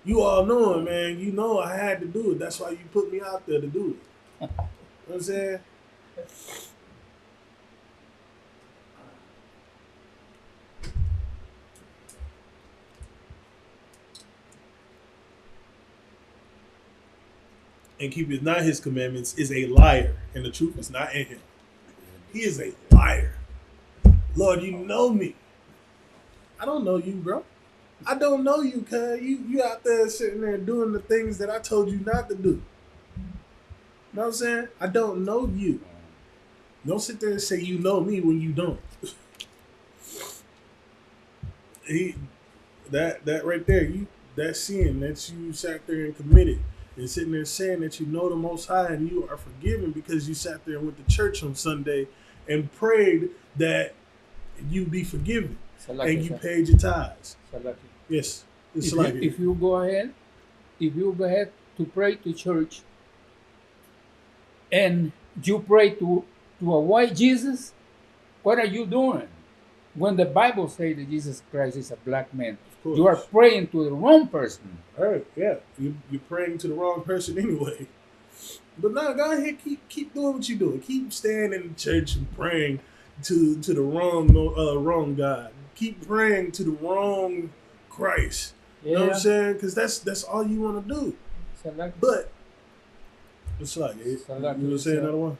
A: You all know it, man. You know I had to do it. That's why you put me out there to do it. You know what I'm saying? And keepeth not his commandments is a liar, and the truth is not in him. He is a liar. Lord, you know me. I don't know you, bro. I don't know you, cuz you out there sitting there doing the things that I told you not to do. You know what I'm saying? I don't know you. Don't sit there and say you know me when you don't. That right there, that sin that you sat there and committed and sitting there saying that you know the Most High and you are forgiven because you sat there and went to church on Sunday and prayed that you be forgiven and you paid your tithes. Yes, it's
B: if you go ahead to pray to church and you pray to a white Jesus, what are you doing? When the Bible says that Jesus Christ is a black man, you are praying to the wrong person.
A: All right, yeah, you're praying to the wrong person anyway. But now, go ahead, keep doing what you're doing. Keep staying in the church and praying to the wrong God. Keep praying to the wrong Christ. You know what I'm saying? Because that's all you want to do. But it's like you were saying another one.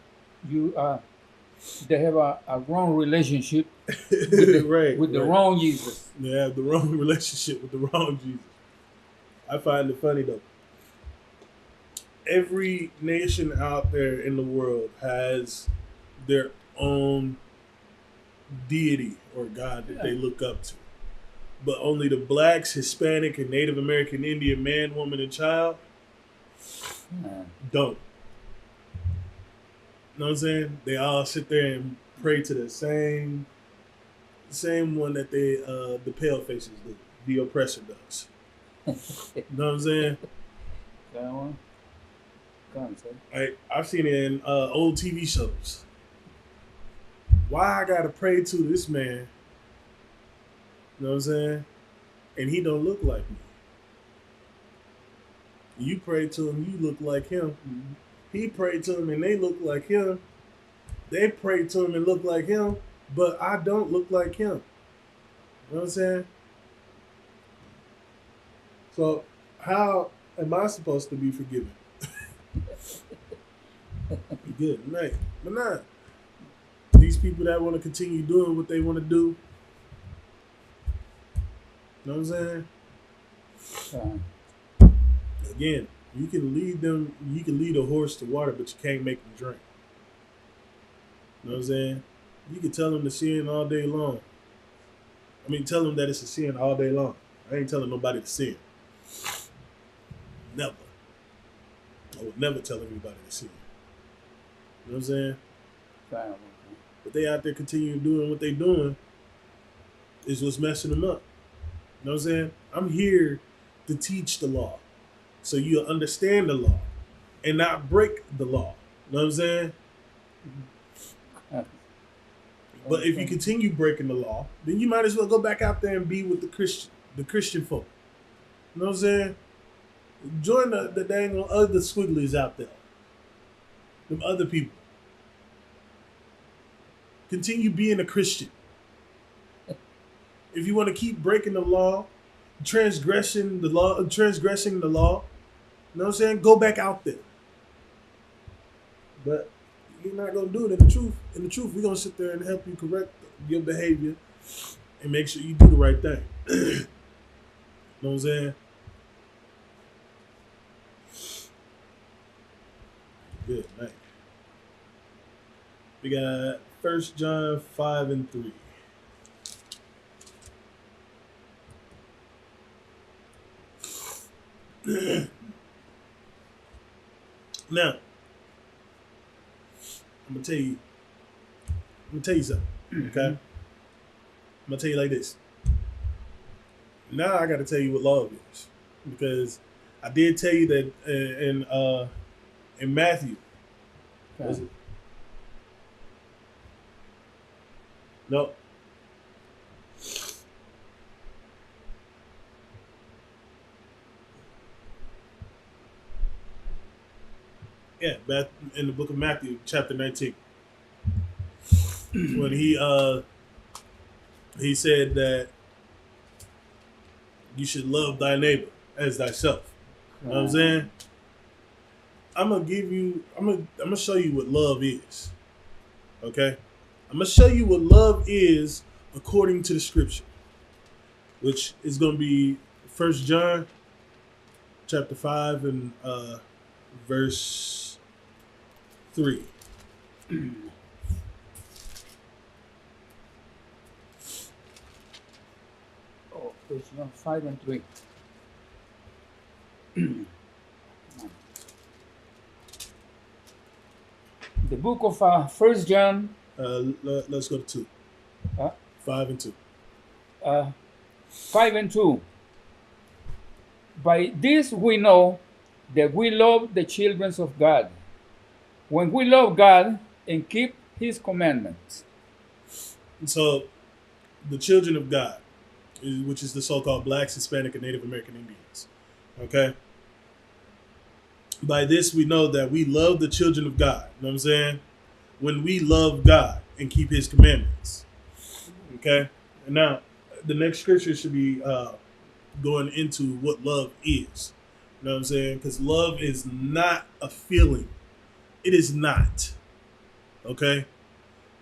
B: They have a wrong relationship with the wrong Jesus.
A: They have the wrong relationship with the wrong Jesus. I find it funny though. Every nation out there in the world has their own deity or God that they look up to. But only the blacks, Hispanic, and Native American Indian man, woman, and child don't. You know what I'm saying? They all sit there and pray to the same one that the pale faces do. The oppressor does. You know what I'm saying?
B: That one?
A: I've seen it in old TV shows. Why I gotta pray to this man? You know what I'm saying? And he don't look like me. You pray to him, you look like him. Mm-hmm. He prayed to him and they look like him. They pray to him and look like him, but I don't look like him. You know what I'm saying? So how am I supposed to be forgiven? Good, right. But not. These people that want to continue doing what they want to do. You know what I'm saying? Again, you can lead a horse to water, but you can't make them drink. You know what I'm saying? You can tell them to sin all day long. I mean, tell them that it's a sin all day long. I ain't telling nobody to sin. Never. I would never tell anybody to sin. You know what I'm saying? But they out there continue doing what they doing is what's messing them up. You know what I'm saying? I'm here to teach the law so you'll understand the law and not break the law. You know what I'm saying? But if you continue breaking the law, then you might as well go back out there and be with the Christian folk. You know what I'm saying? Join the dang other squigglies out there. Them other people. Continue being a Christian. If you want to keep breaking the law, transgressing the law, you know what I'm saying? Go back out there. But you're not gonna do it in the truth. In the truth, we're gonna sit there and help you correct your behavior and make sure you do the right thing. You know what I'm saying? Good, man. We got 1 John 5 and 3. Now, I'm gonna tell you something. Okay, I'm gonna tell you like this. Now I got to tell you what love is, because I did tell you that in Matthew. Okay. Was it? No. Yeah, back in the book of Matthew, chapter 19, when he said that you should love thy neighbor as thyself. You know what I'm saying? I'm gonna show you what love is. Okay? I'm gonna show you what love is according to the scripture, which is gonna be 1 John chapter 5 and verse 3.
B: Oh, 1 John 5 and 3. The book of 1 John.
A: Let's go to 2. 5 and 2.
B: 5 and 2. By this we know that we love the children of God, when we love God and keep His commandments.
A: So, the children of God, which is the so-called blacks, Hispanic, and Native American Indians. Okay? By this we know that we love the children of God. You know what I'm saying? When we love God and keep His commandments. Okay? And now, the next scripture should be going into what love is. You know what I'm saying? Because love is not a feeling. It is not. Okay?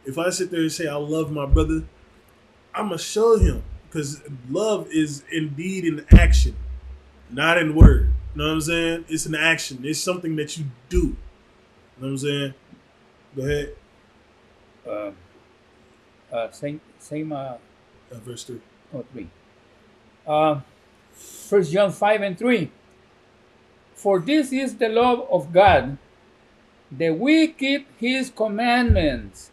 A: If I sit there and say I love my brother, I'm going to show him. Because love is indeed an action, not in word. You know what I'm saying? It's an action. It's something that you do. You know what I'm saying? Go ahead.
B: Same
A: verse 3.
B: Oh, 3. 1 John 5 and 3. For this is the love of God, that we keep His commandments.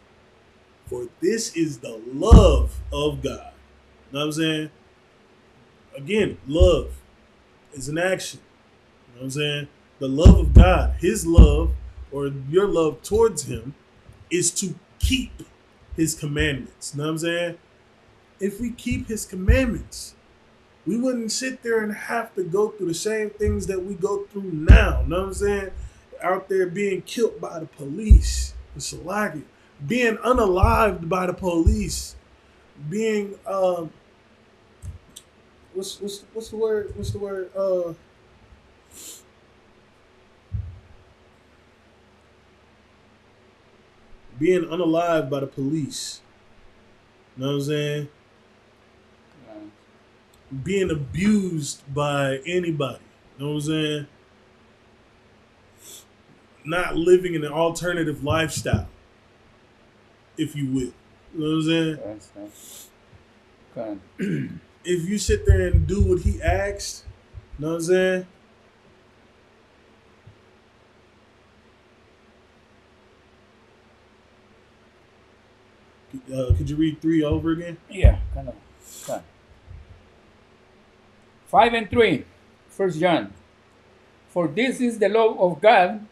A: For this is the love of God. You know what I'm saying? Again, love is an action. You know what I'm saying? The love of God, His love, or your love towards Him, is to keep His commandments. You know what I'm saying? If we keep His commandments, we wouldn't sit there and have to go through the same things that we go through now. You know what I'm saying? Out there being killed by the police, being unalived by the police, being what's the word? What's the word? Being unalived by the police. You know what I'm saying? Being abused by anybody. You know what I'm saying? Not living in an alternative lifestyle, if you will. You know what I'm saying?
B: Okay.
A: If you sit there and do what he asked, you know what I'm saying? Could you read 3 over again?
B: Yeah, kind of. Okay. 5 and 3, 1 John. For this is the love of God,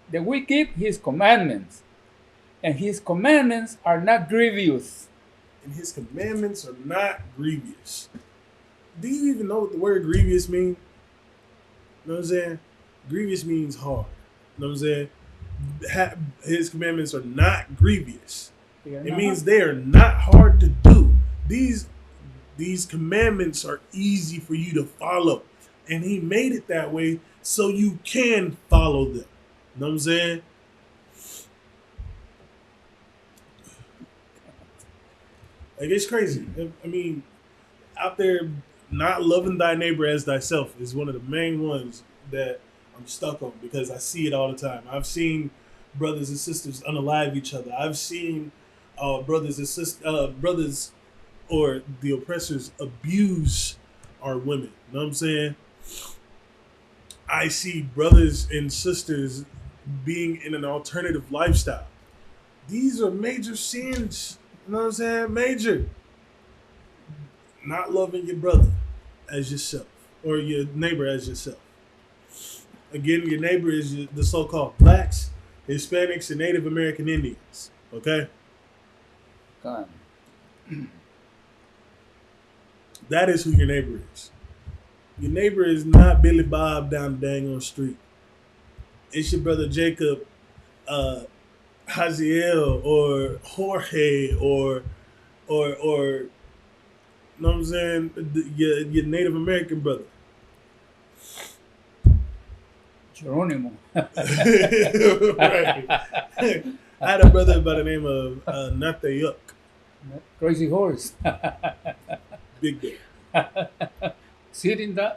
B: that we keep His commandments, and His commandments are not grievous.
A: And His commandments are not grievous. Do you even know what the word grievous means? You know what I'm saying? Grievous means hard. You know what I'm saying? His commandments are not grievous. It means they are not hard to do. These commandments are easy for you to follow. And He made it that way so you can follow them. You know what I'm saying? Like, it's crazy. I mean, out there, not loving thy neighbor as thyself is one of the main ones that I'm stuck on, because I see it all the time. I've seen brothers and sisters unalive each other. I've seen brothers and sisters, brothers or the oppressors abuse our women. You know what I'm saying? I see brothers and sisters being in an alternative lifestyle. These are major sins. You know what I'm saying? Major. Not loving your brother as yourself, or your neighbor as yourself. Again, your neighbor is the so-called blacks, Hispanics, and Native American Indians. Okay?
B: God.
A: That is who your neighbor is. Your neighbor is not Billy Bob down the dang on street. it's your brother Jacob, Haziel, or Jorge, or you know what I'm saying, your Native American brother.
B: Geronimo.
A: Right. I had a brother by the name of Natayuk,
B: Crazy horse.
A: Big Day.
B: Sitting down,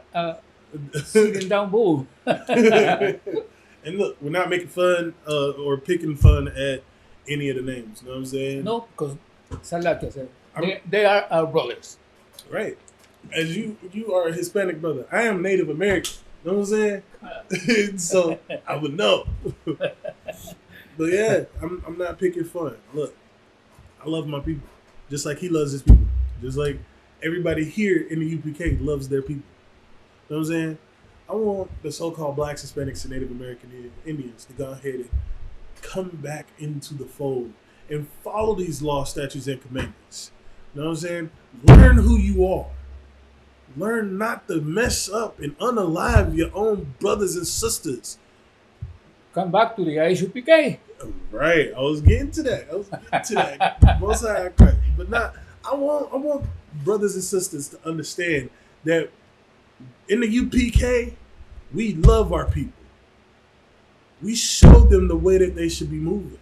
B: sitting down bull.
A: And look, we're not making fun or picking fun at any of the names. You know what I'm saying?
B: No, because they are our brothers.
A: Right. As you are a Hispanic brother. I am Native American. You know what I'm saying? So I would know. But yeah, I'm not picking fun. Look, I love my people. Just like he loves his people. Just like everybody here in the UPK loves their people. You know what I'm saying? I want the so-called blacks, Hispanics, and Native American Indians to go ahead and come back into the fold and follow these laws, statutes, and commandments. You know what I'm saying? Learn who you are. Learn not to mess up and unalive your own brothers and sisters.
B: Come back to the Isupk.
A: Right. I was getting to that. Most High Christ. But not. I want brothers and sisters to understand that in the UPK, we love our people. We show them the way that they should be moving. You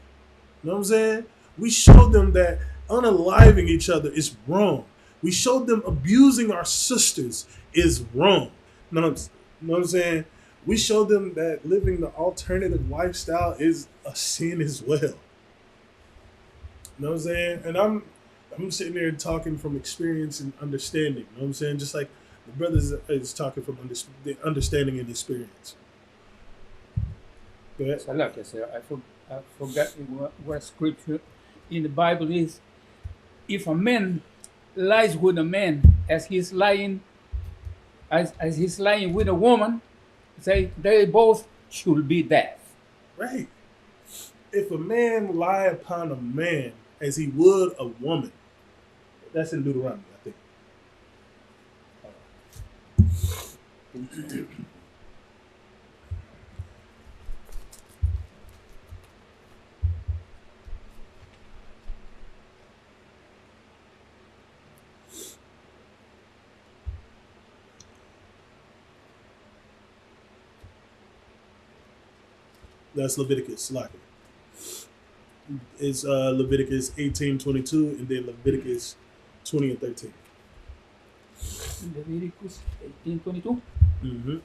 A: know what I'm saying? We show them that unaliving each other is wrong. We showed them abusing our sisters is wrong. You know what I'm saying? We showed them that living the alternative lifestyle is a sin as well. You know what I'm saying? And I'm sitting there talking from experience and understanding. You know what I'm saying? Just like the brothers is talking from understanding and experience. Go ahead.
B: So like I said, I forgot what scripture in the Bible is. If a man lies with a man as he's lying with a woman, say they both should be dead.
A: Right. If a man lie upon a man as he would a woman, that's in Deuteronomy, I think. That's Leviticus. It's Leviticus 18:22 and then Leviticus 20 and 13.
B: Leviticus 18:22.
A: Mm-hmm.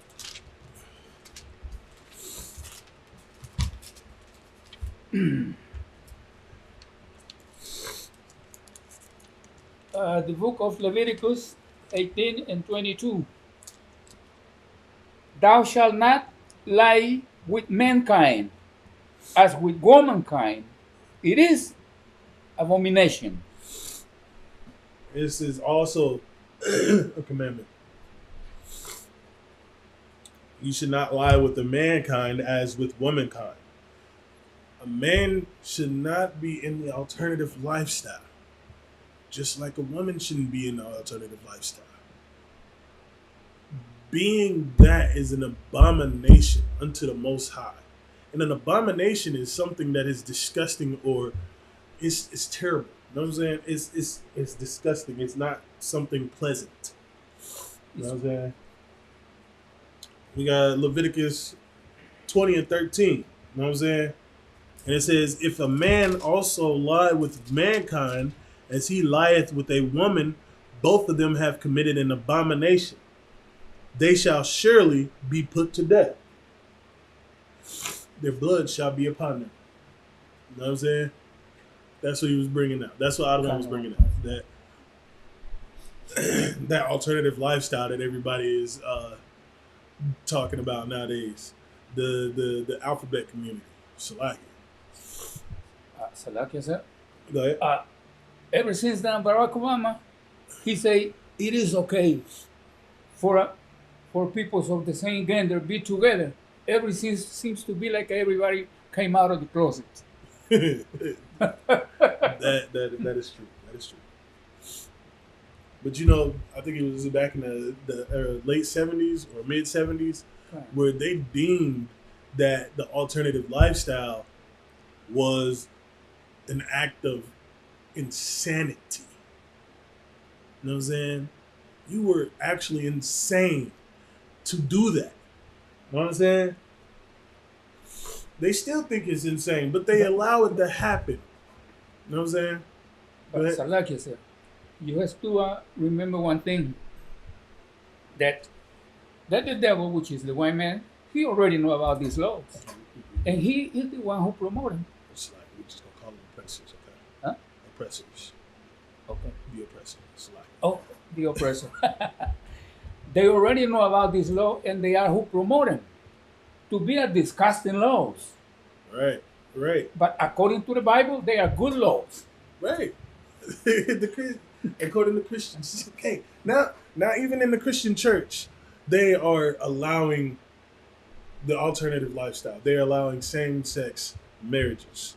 B: The book of Leviticus 18 and 22. Thou shalt not lie with mankind as with womankind. It is abomination.
A: This is also a commandment. You should not lie with the mankind as with womankind. A man should not be in the alternative lifestyle, just like a woman shouldn't be in the alternative lifestyle. Being that is an abomination unto the Most High. And an abomination is something that is disgusting or it's terrible. You know what I'm saying? It's disgusting. It's not something pleasant. You know what I'm saying? We got Leviticus 20 and 13. You know what I'm saying? And it says, if a man also lie with mankind as he lieth with a woman, both of them have committed an abomination. They shall surely be put to death. Their blood shall be upon them. You know what I'm saying? That's what he was bringing out. That's what Adonai was bringing out. That alternative lifestyle that everybody is talking about nowadays. The alphabet community. Salaki.
B: Salaki, sir.
A: Go ahead.
B: Ever since then, Barack Obama, he say it is okay for people of the same gender be together. Everything seems to be like everybody came out of the closet.
A: that is true. That is true. But you know, I think it was back in the late 70s or mid 70s, right, where they deemed that the alternative lifestyle was an act of insanity. You know what I'm saying? You were actually insane to do that. You know what I'm saying? They still think it's insane, but they allow it to happen. You know what I'm saying?
B: But Salaki, sir, you have to remember one thing, that the devil, which is the white man, he already know about these laws, and he is the one who promote them.
A: It's like we just gonna call them oppressors, okay?
B: Huh?
A: Oppressors.
B: Okay.
A: The oppressor. It's like
B: Oh, the oppressor. They already know about this law, and they are who promote them to be a disgusting laws.
A: right.
B: But according to the Bible, they are good laws.
A: Right. According to Christians, it's okay. Now even in the Christian church, they are allowing the alternative lifestyle. They're allowing same-sex marriages.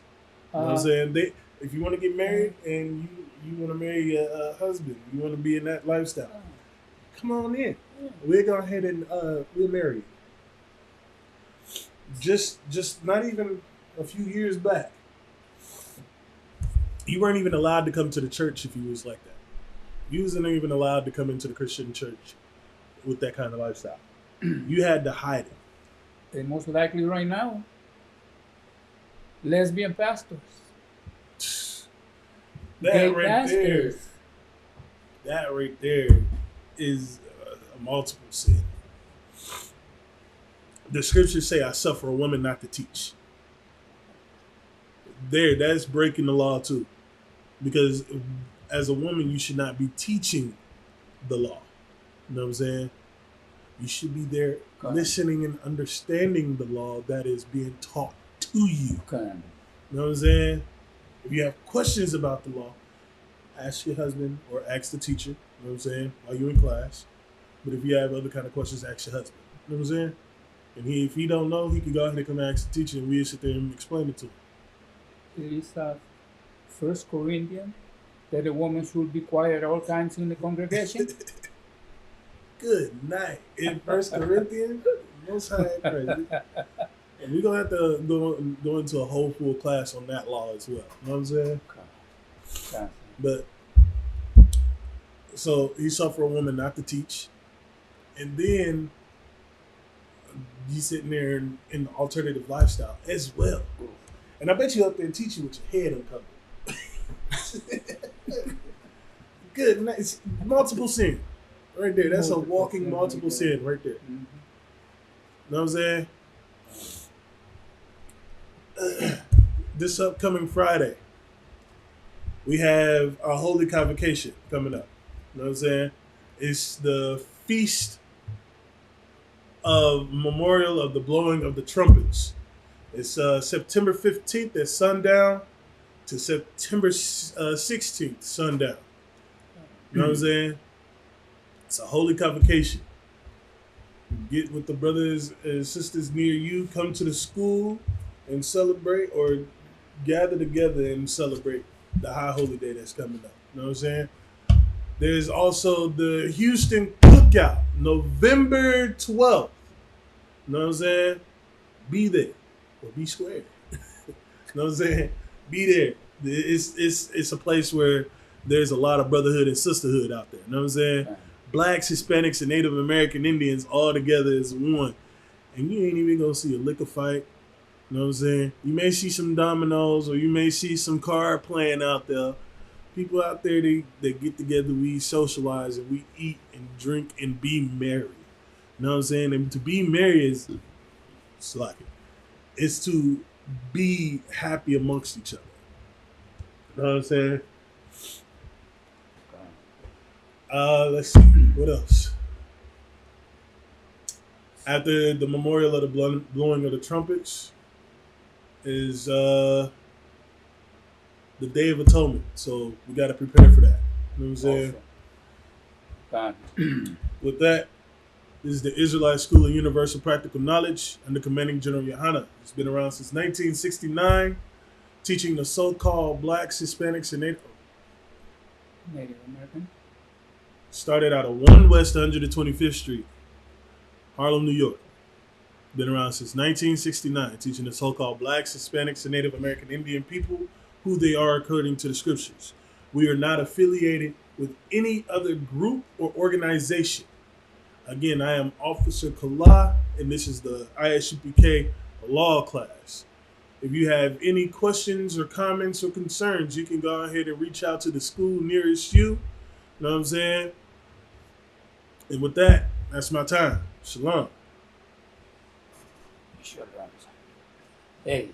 A: You know what I'm saying? If you want to get married and you want to marry a husband, you want to be in that lifestyle, come on in. We'll go ahead and we'll marry you. Just not even a few years back, you weren't even allowed to come to the church if you was like that. You wasn't even allowed to come into the Christian church with that kind of lifestyle. You had to hide it.
B: And most likely right now, lesbian pastors.
A: That right there is a multiple sin. The scriptures say, I suffer a woman not to teach. That's breaking the law too. Because as a woman, you should not be teaching the law. You know what I'm saying? You should be there listening and understanding the law that is being taught to you. You know what I'm saying? If you have questions about the law, ask your husband or ask the teacher. You know what I'm saying? While you're in class. But if you have other kind of questions, ask your husband. You know what I'm saying? And if he don't know, he can go ahead and come ask the teacher, and we'll sit there and explain it to him.
B: It is First Corinthians that a woman should be quiet at all times in the congregation.
A: Good night. In First Corinthians, Most High crazy. And we're gonna have to go into a whole full class on that law as well. You know what I'm saying?
B: Okay.
A: But so he suffered a woman not to teach, and then you sitting there in the alternative lifestyle as well. And I bet you up there teaching with your head uncovered. Good night. It's multiple sin. Right there. That's a walking multiple sin right there.
B: Mm-hmm.
A: You know what I'm saying? This upcoming Friday, we have our Holy Convocation coming up. You know what I'm saying? It's the feast of memorial of the blowing of the trumpets. It's September 15th at sundown to September 16th sundown. You know what I'm saying? It's a holy convocation. Get with the brothers and sisters near you, come to the school and celebrate, or gather together and celebrate the high holy day that's coming up. You know what I'm saying? There's also the Houston Cookout, November 12th. You know what I'm saying? Be there or be square. You know what I'm saying? Be there. It's a place where there's a lot of brotherhood and sisterhood out there. You know what I'm saying? Blacks, Hispanics, and Native American Indians all together as one. And you ain't even gonna see a liquor fight. You know what I'm saying? You may see some dominoes, or you may see some card playing out there. People out there, they get together, we socialize, and we eat and drink and be merry. You know what I'm saying? And to be merry is, it's like it's to be happy amongst each other. You know what I'm saying? Let's see. What else? After the memorial of the blowing of the trumpets is the Day of Atonement. So we got to prepare for that. You know what I'm saying?
B: Awesome.
A: With that, this is the Israelite School of Universal Practical Knowledge under Commanding General Yohana. It's been around since 1969, teaching the so-called blacks, Hispanics, and Native
B: American.
A: Started out of 1 West 125th Street, Harlem, New York. Been around since 1969, teaching the so-called blacks, Hispanics, and Native American Indian people who they are according to the scriptures. We are not affiliated with any other group or organization. Again, I am Officer Kala, and this is the ISUPK law class. If you have any questions or comments or concerns, you can go ahead and reach out to the school nearest you. You know what I'm saying? And with that, that's my time. Shalom.
B: Hey.